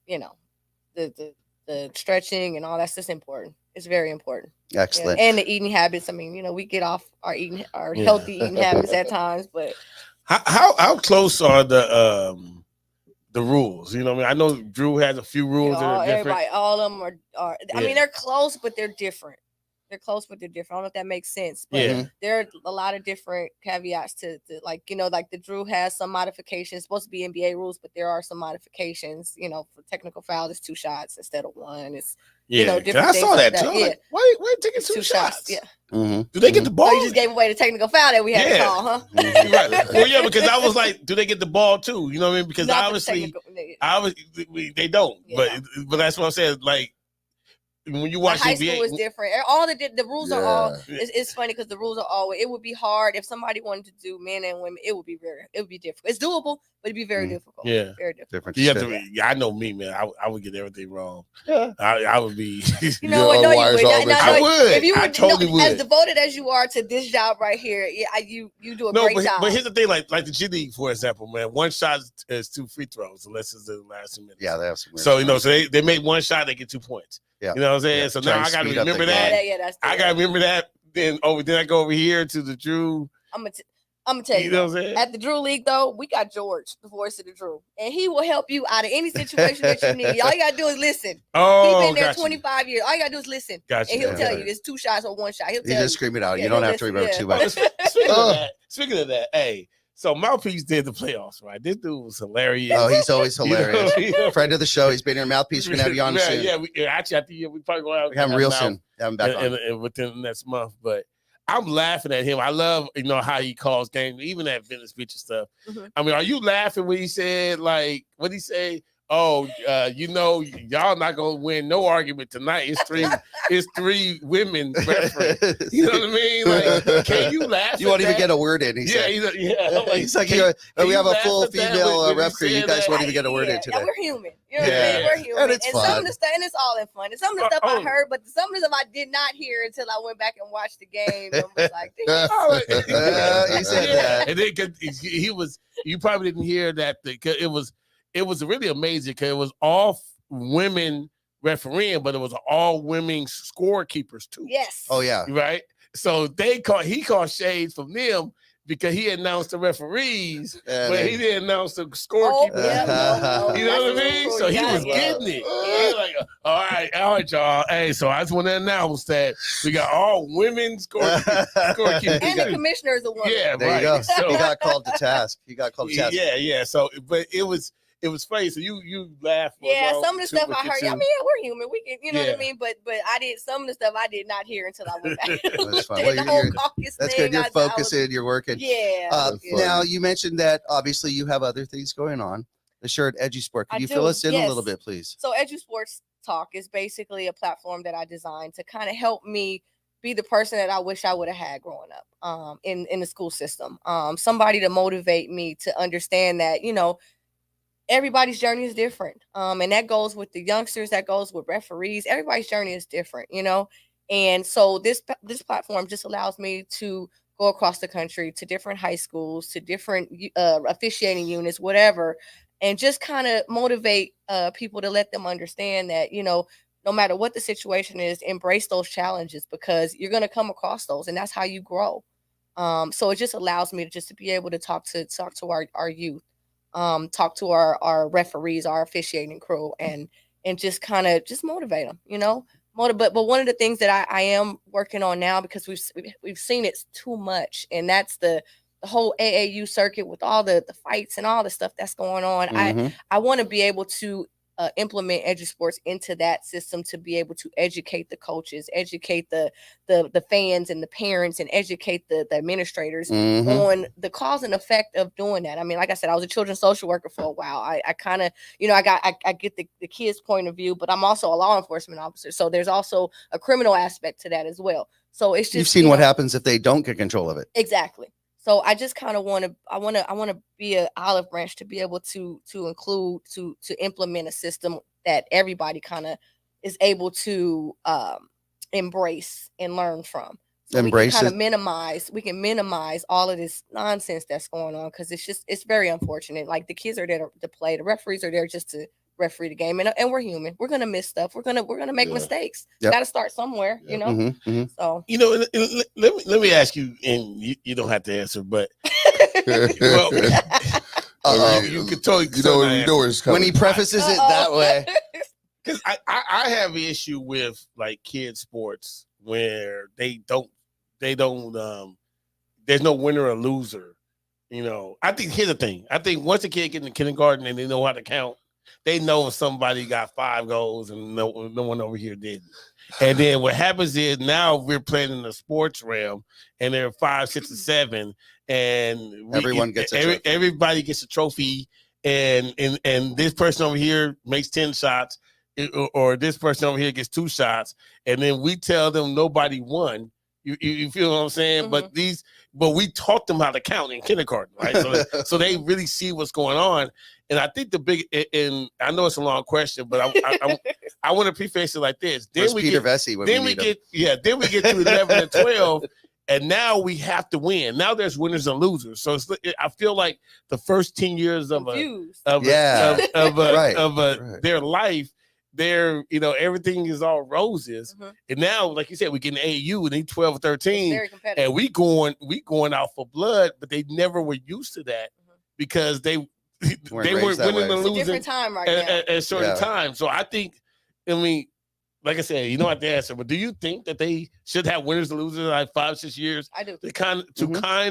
the stretching and all that's just important. It's very important. Yeah. Excellent. And the eating habits. I mean, we get off our Yeah. healthy eating habits at times, but How close are the rules? You know, what I mean, I know Drew has a few rules that are different. everybody, all of them are. I Yeah. mean, they're close, but they're different. They're close, but they're different. I don't know if that makes sense. But Yeah. there are a lot of different caveats to like, like the Drew has some modifications. It's supposed to be NBA rules, but there are some modifications. For technical fouls, it's 2 shots instead of 1. It's Yeah, different I things saw like that too. that. I'm Yeah. like, why you taking It's 2 shots? Yeah. Mhm. Do they get the ball? So you just gave away the technical foul that we had to call, huh? Right. Well, yeah, because I was like, do they get the ball too? You know what I mean? Because Not the obviously, technical- they don't. Yeah. But that's what I'm saying. Like when you watch high NBA, school is different. All the rules are all. Yeah. It's funny because the rules are always. It would be hard if somebody wanted to do men and women. It would be difficult. It's doable, but it'd be very difficult. Yeah. Very difficult. You have to. I know me, man. I would get everything wrong. Yeah. I would be. You know what? No, you would. I would. If you I would, totally would. As devoted as you are to this job right here, you do a great job. But here's the thing, like the G League, for example, man. 1 shot is 2 free throws, unless it's the last 2 minutes. Yeah, they have some. Weird So so they make 1 shot, they get 2 points. Yeah. You know what I'm saying? Yeah. So Try now to I got to speed up the remember game. that. Yeah, that's I got to remember that. Then I go over here to the Drew. I'm gonna tell you. You know what I'm saying? At the Drew League, though, we got George, the voice of the Drew, and he will help you out of any situation that you need. All you gotta do is listen. Oh, He's been there gotcha. 25 years. All you gotta do is listen, Gotcha. and he'll Yeah. tell you it's 2 shots or 1 shot. He'll You tell just you. scream it out. Yeah, You don't he'll have to listen, remember yeah. too much. Speaking of that, hey, so Mouthpiece did the playoffs, right? This dude was hilarious. Oh, he's always You know, hilarious. Friend of the show. He's been here. Mouthpiece. We're gonna have you on yeah, soon. Yeah, actually, I think we probably going to We have him real soon. Have him back on. and within the next month. But I'm laughing at him. I love how he calls games, even at Venice Beach and stuff. Mhm. I mean, are you laughing when he said, like, what he say? Oh, y'all not gonna win no argument tonight. It's three women referees. You know what I mean? Like, can you laugh? You won't at even that? get a word in. He said. He's like, can we have a laugh full at that female when you ref crew. say You guys that? won't even get a word in today. Yeah, we're human. You know what Yeah. I mean? We're human. And it's some fun. of the stuff, and it's all in fun. And some of the stuff I Oh. heard, but some of the stuff I did not hear until I went back and watched the game. And was like, He said that. And then 'cause he was, you probably didn't hear that. It was really amazing because it was all women refereeing, but it was all women scorekeepers too. yes. Oh yeah. Right. So he called shades from them because he announced the referees, Yeah, but they- he didn't announce the Oh, scorekeepers. yeah, You know what I that's mean? cool. So he Yeah, was yeah. getting it. He was like, all right, y'all. Hey, so I just want to announce that we got all women scorekeepers. And the commissioner is a woman. Yeah, There right. you go. So, He got called to task. yeah. So, but it was funny. So you laugh. Yeah, some of the stuff I heard. I mean, yeah, we're human. We can, you know what Yeah. I mean. But I did some of the stuff I did not hear until I went back. That's fine. Did Well, the whole you're- caucus That's thing. good. You're I was- focusing. You're working. Yeah. That's yeah. funny. Now you mentioned that obviously you have other things going on. The shirt EduSport. Can I you fill do, us in a little yes. bit, please? So EduSports Talk is basically a platform that I designed to kind of help me be the person that I wish I would have had growing up in the school system. Somebody to motivate me to understand that, everybody's journey is different. And that goes with the youngsters, that goes with referees. Everybody's journey is different, And so this platform just allows me to go across the country to different high schools, to different officiating units, whatever, and just kind of motivate people to let them understand that, no matter what the situation is, embrace those challenges because you're going to come across those, and that's how you grow. So it just allows me to be able to talk to our youth, talk to our referees, our officiating crew, and just kind of just motivate them, But one of the things that I am working on now, because we've seen it too much, and that's the whole AAU circuit with all the fights and all the stuff that's going on. Mhm. I want to be able to implement EduSports into that system to be able to educate the coaches, educate the fans and the parents, and educate the administrators Mhm. on the cause and effect of doing that. I mean, like I said, I was a children's social worker for a while. I kind of, I get the kids' point of view, but I'm also a law enforcement officer. So there's also a criminal aspect to that as well. So it's just, You've seen what happens if they don't get control of it. Exactly. So I just kind of want to be an olive branch to be able to include to implement a system that everybody kind of is able to embrace and learn from. So Embrace we can it. kind of minimize all of this nonsense that's going on, because it's very unfortunate. Like, the kids are there to play, the referees are there just to referee the game, and we're human. We're gonna miss stuff. We're gonna make mistakes. Yep. Got to start somewhere, Mhm, mhm. So let me ask you, and you don't have to answer, but well, you could totally You know where it's coming. When he prefaces it that way, because I have an issue with like kid sports where they don't there's no winner or loser. I think here's the thing. I think once a kid gets in kindergarten and they know how to count, they know if somebody got 5 goals and no one over here didn't. And then what happens is now we're playing in the sports realm, and there are 5, 6, and 7, and Everyone gets a trophy. Everybody gets a trophy, and this person over here makes 10 shots, or this person over here gets 2 shots, and then we tell them nobody won. You feel what I'm saying? Mm-hmm. But we taught them how to count in kindergarten, right? So they really see what's going on. And I think and I know it's a long question, but I want to preface it like this. Then we Peter get Vesey when then we we need get then we get to 11 and 12, and now we have to win. Now there's winners and losers. So I feel like the first 10 years of their life, everything is all roses. Mm-hmm. And now, like you said, we get an AAU and they 12 or 13, very competitive. and we going out for blood, but they never were used to that because they weren't winning and losing different time right at certain times. So I think, like I said, you know what the answer, but do you think that they should have winners and losers like 5, 6 years? I do. To kind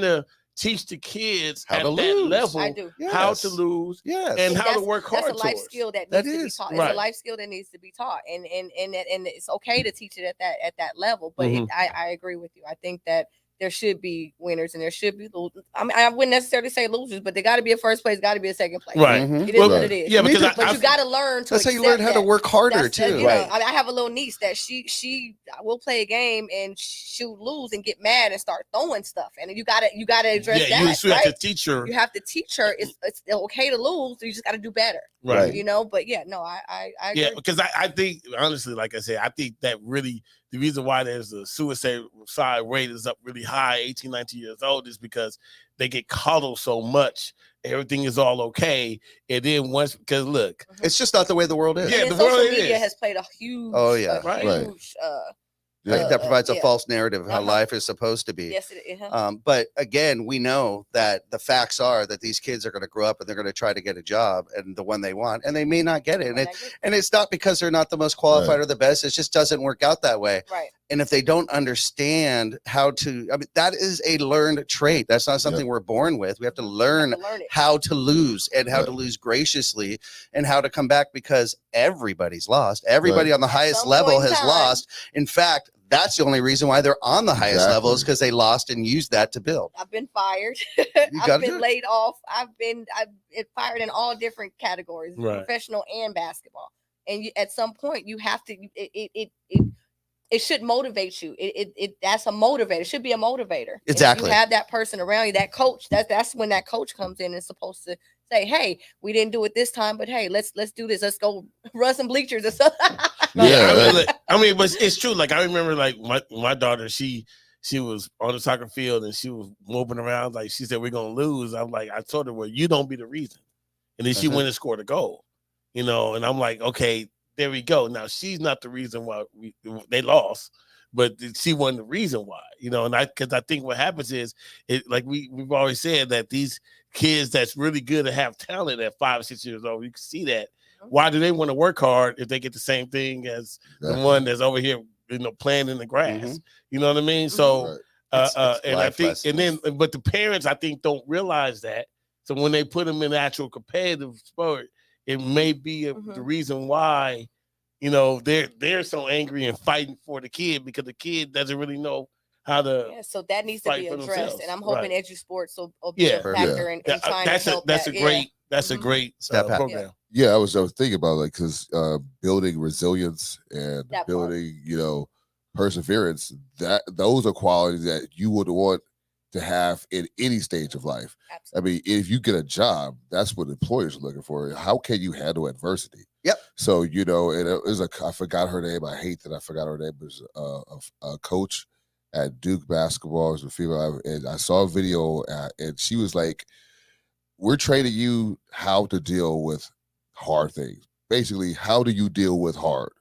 of teach the kids How at to that lose. level I do. how to lose and how to work hard. That's a life towards. skill that That needs to be is. taught. Right. It's a life skill that needs to be taught, and it's okay to teach it at that level. But I agree with you. I think that there should be winners and there should be losers. I wouldn't necessarily say losers, but there got to be a first place, got to be a second place. Right. It is what it is. Yeah, because but you got to learn to. That's how you learn how to work harder too. I have a little niece that she will play a game and she'll lose and get mad and start throwing stuff, and you gotta address that. You have to teach her. You have to teach her it's okay to lose. You just got to do better. Right. But I agree. Yeah, because I think honestly, like I said, I think that really the reason why there's a suicide rate is up really high, 18, 19 years old, is because they get coddled so much. Everything is all okay. And then because look, it's just not the way the world is. Yeah, the social world media is. has played a huge, that provides a false narrative of how life is supposed to be. Yes, it is. But again, we know that the facts are that these kids are going to grow up and they're going to try to get a job and the one they want, and they may not get it. And it's not because they're not the most qualified or the best. It just doesn't work out that way. Right. And if they don't understand how to, that is a learned trait. That's not something we're born with. We have to learn how to lose and how to lose graciously and how to come back, because everybody's lost. Everybody on the highest level has lost. In fact, that's the only reason why they're on the highest level, is because they lost and used that to build. I've been fired. I've been laid off. I've been fired in all different categories, professional and basketball. And at some point, you have to. It should motivate you. That's a motivator. It should be a motivator. Exactly. If you have that person around you, that coach. That's when that coach comes in and is supposed to say, "Hey, we didn't do it this time, but hey, let's do this. Let's go run some bleachers or something." But it's true. Like I remember, like my daughter, she was on the soccer field and she was moping around. Like she said, "We're gonna lose." I'm like, I told her, "Well, you don't be the reason." And then she went and scored a goal. And I'm like, okay. There we go. Now she's not the reason why they lost, but she wasn't the reason why, And because I think what happens is, like we've always said, that these kids that's really good to have talent at 5 or 6 years old, you can see that. Why do they want to work hard if they get the same thing as the one that's over here, playing in the grass? You know what I mean? So, and I think, but the parents, I think, don't realize that. So when they put them in actual competitive sport, it may be the reason why, they're so angry and fighting for the kid, because the kid doesn't really know how to. Yeah, so that needs to be addressed, and I'm hoping EduSports will be a factor in trying to help that's a great step program. Yeah, I was thinking about because building resilience and building, perseverance. Those are qualities that you would want to have in any stage of life. Absolutely. If you get a job, that's what employers are looking for. How can you handle adversity? Yep. So, and it was I forgot her name. I hate that I forgot her name. It was a coach at Duke basketball. It was a female. And I saw a video and she was like, "We're training you how to deal with hard things. Basically, how do you deal with hard?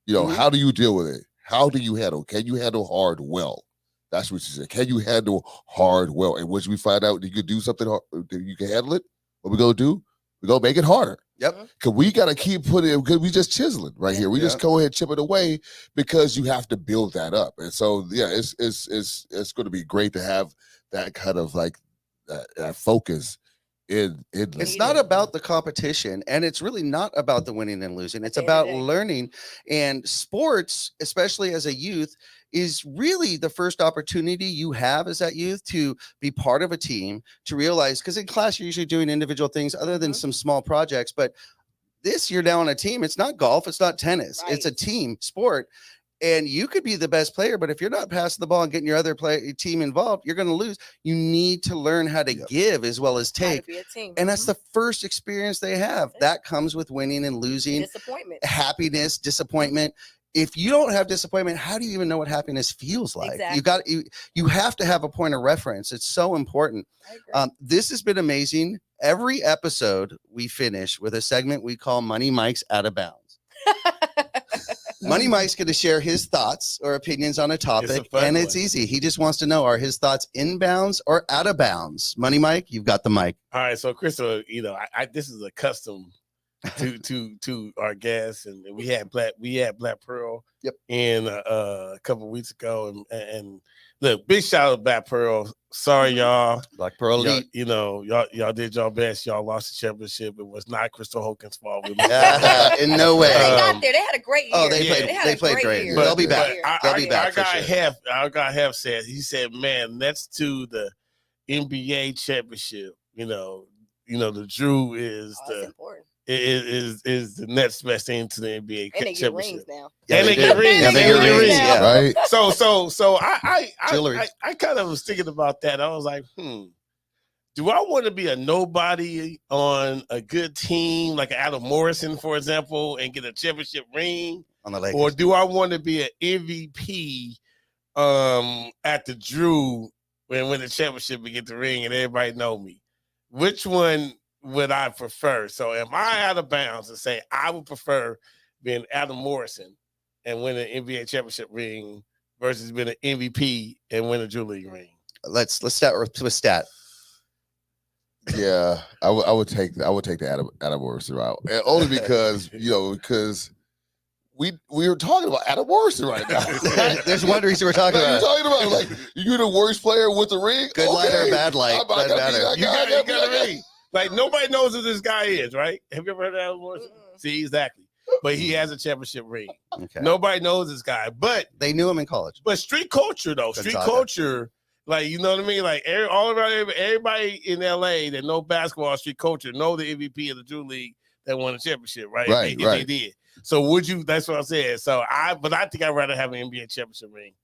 How do you deal with it? How do you handle? Can you handle hard well?" That's what she said. Can you handle hard well? And once we find out that you can do something hard, that you can handle it, what we gonna do? We're gonna make it harder. Yep. Cause we gotta keep putting, because we just chiseling right here. We just go ahead, chip it away, because you have to build that up. And so yeah, it's gonna be great to have that kind of like that focus in It's not about the competition, and it's really not about the winning and losing. It's about learning. And sports, especially as a youth, is really the first opportunity you have as that youth to be part of a team, to realize, because in class you're usually doing individual things other than some small projects, but this you're now on a team. It's not golf, it's not tennis, it's a team sport. And you could be the best player, but if you're not passing the ball and getting your other team involved, you're going to lose. You need to learn how to give as well as take. And that's the first experience they have. That comes with winning and losing, disappointment, happiness, disappointment. If you don't have disappointment, how do you even know what happiness feels like? You have to have a point of reference. It's so important. This has been amazing. Every episode we finish with a segment we call Money Mike's Out of Bounds. Money Mike's going to share his thoughts or opinions on a topic, and it's easy. He just wants to know, are his thoughts in bounds or out of bounds? Money Mike, you've got the mic. All right, so Crystal, this is a custom to our guests, and we had Black Pearl in a couple of weeks ago, and look, big shout out to Black Pearl. Sorry, y'all. Black Pearl Elite. Y'all did your best. Y'all lost the championship. It was not Crystal Hogan's fault. In no way. They got there. They had a great year. Oh, they played great. Year. They'll be back. They'll be back. Our guy Hef said, man, next to the NBA championship, the Drew is is the next best thing to the NBA and they championship. Get rings now. And they get rings. They get rings. Yeah. Right. So I kind of was thinking about that. I was like, do I want to be a nobody on a good team like Adam Morrison, for example, and get a championship ring on the Lakers? Or do I want to be an MVP at the Drew and win the championship and get the ring and everybody know me? Which one would I prefer? So am I out of bounds and say I would prefer being Adam Morrison and win an NBA championship ring versus being an MVP and win a Drew League ring? Let's start with stat. Yeah, I would take the Adam Morrison route, and only because because we were talking about Adam Morrison right now. There's one reason we're talking about. You're talking about like you're the worst player with the ring. Good light or bad light? You got a ring. Like, nobody knows who this guy is, right? Have you ever heard of Adam Morrison? See, exactly. But he has a championship ring. Okay. Nobody knows this guy, but they knew him in college. But street culture, though, street culture, like, you know what I mean? Like, all around everybody in LA that know basketball, street culture, know the MVP of the Drew League that won the championship, right? Right. They did. So would you? That's what I said. So I think I'd rather have an NBA championship ring.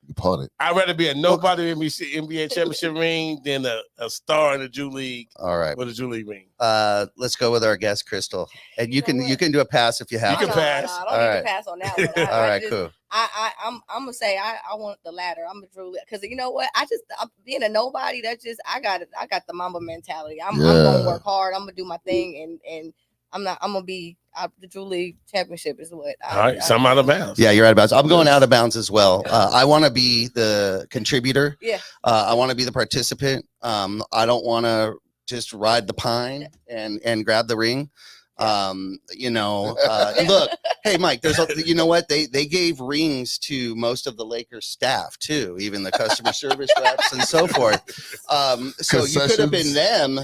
Upon it. I'd rather be a nobody NBA championship ring than a star in the Drew League. All right, with a Drew League ring. Let's go with our guest, Crystal, and you can do a pass if you have. You can pass. I don't need to pass on that one. All right, cool. I'm gonna say I want the latter. I'm a Drew League because you know what? I'm being a nobody. That's just I got the Mamba mentality. I'm gonna work hard. I'm gonna do my thing, and I'm gonna be. The Drew League championship is what. All right, so I'm out of bounds. Yeah, you're out of bounds. I'm going out of bounds as well. I want to be the contributor. Yeah. I want to be the participant. I don't want to just ride the pine and grab the ring. Look, hey Mike, you know what? They gave rings to most of the Lakers staff too, even the customer service reps and so forth. So you could have been them,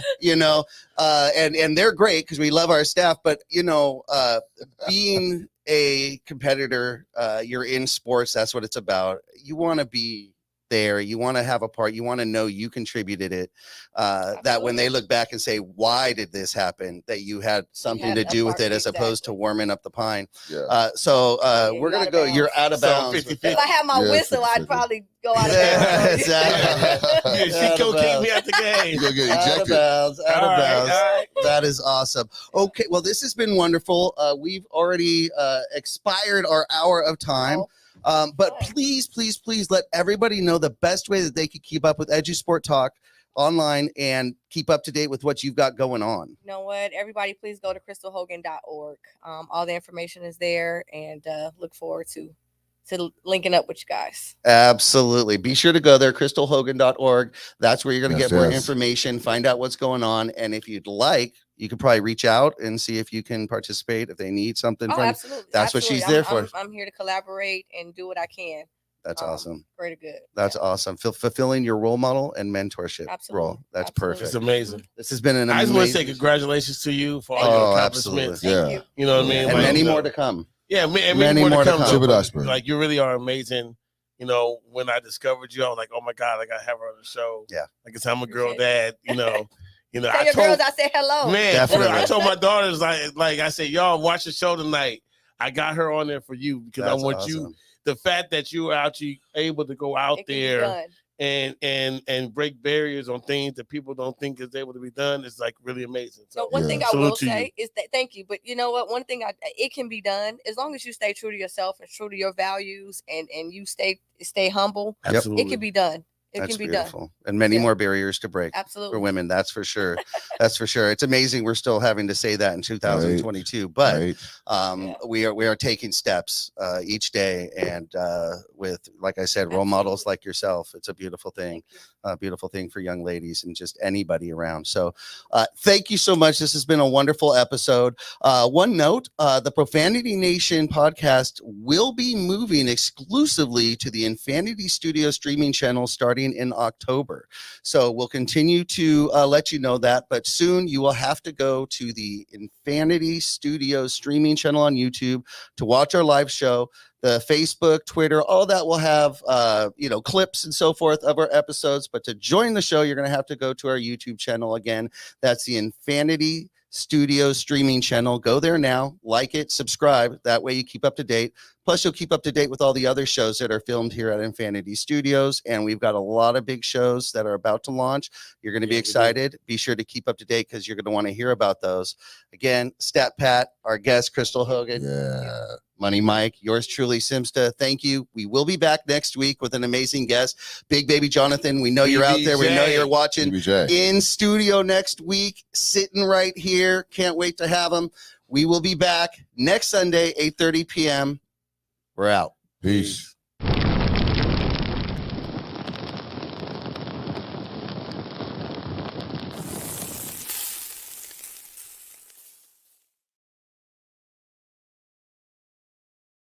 and they're great because we love our staff, but being a competitor, you're in sports, that's what it's about. You want to be there, you want to have a part, you want to know you contributed it, that when they look back and say, why did this happen, that you had something to do with it, as opposed to warming up the pine. We're gonna go, you're out of bounds. If I had my whistle, I'd probably go out of bounds. Exactly. She go kick me out the game. You'll get ejected. Out of bounds. Right. That is awesome. Okay, well, this has been wonderful. We've already expired our hour of time. But please let everybody know the best way that they could keep up with EduSport Talk online and keep up to date with what you've got going on. You know what? Everybody, please go to crystalhogan.org. All the information is there, and look forward to linking up with you guys. Absolutely. Be sure to go there, crystalhogan.org. That's where you're going to get more information, find out what's going on. And if you'd like, you could probably reach out and see if you can participate if they need something Oh, from you. absolutely. That's what she's there for. I'm here to collaborate and do what I can. That's awesome. Pretty good. That's awesome. Fulfilling your role model and mentorship role. That's perfect. It's amazing. This has been an I amazing. just want to say congratulations to you for all your accomplishments. Thank you. You know what I mean? And Like, many more to come. Yeah, and many more to come. Tip of the iceberg. Like, you really are amazing. You know, when I discovered you, I was like, oh my God, I gotta have her on the show. Yeah. Like, cause I'm a girl dad, you know. Tell your girls I said hello. Man, Definitely. I told my daughters, like I said, y'all watch the show tonight. I got her on there for you because That's I want awesome. you, the fact that you are able to go out It can be there done. and break barriers on things that people don't think is able to be done is like really amazing. So So one thing I salute will to you. say is that thank you, but you know what? One thing it can be done as long as you stay true to yourself and true to your values and you stay humble. Absolutely. It can be done. It That's can be beautiful. done. And many Yeah. more barriers to break Absolutely. for women. That's for sure. That's for sure. It's amazing we're still having to say that in 2022, but Right. we are taking steps each day, and with, like I said, role models like yourself. It's a beautiful thing. A beautiful thing for young ladies and just anybody around. So thank you so much. This has been a wonderful episode. One note, the Profanity Nation podcast will be moving exclusively to the Infanity Studio streaming channel starting in October. So we'll continue to let you know that, but soon you will have to go to the Infanity Studio streaming channel on YouTube to watch our live show. The Facebook, Twitter, all that will have, clips and so forth of our episodes. But to join the show, you're going to have to go to our YouTube channel again. That's the Infanity Studio streaming channel. Go there now, like it, subscribe. That way you keep up to date. Plus, you'll keep up to date with all the other shows that are filmed here at Infanity Studios. And we've got a lot of big shows that are about to launch. You're going to be excited. Be sure to keep up to date because you're going to want to hear about those. Again, Stat Pat, our guest, Crystal Hogan. Yeah. Money Mike, yours truly, Simsta. Thank you. We will be back next week with an amazing guest, Big Baby Jonathan. We know you're out there. We know you're watching BBJ. in studio next week, sitting right here. Can't wait to have him. We will be back next Sunday, 8:30 p.m. We're out. Peace.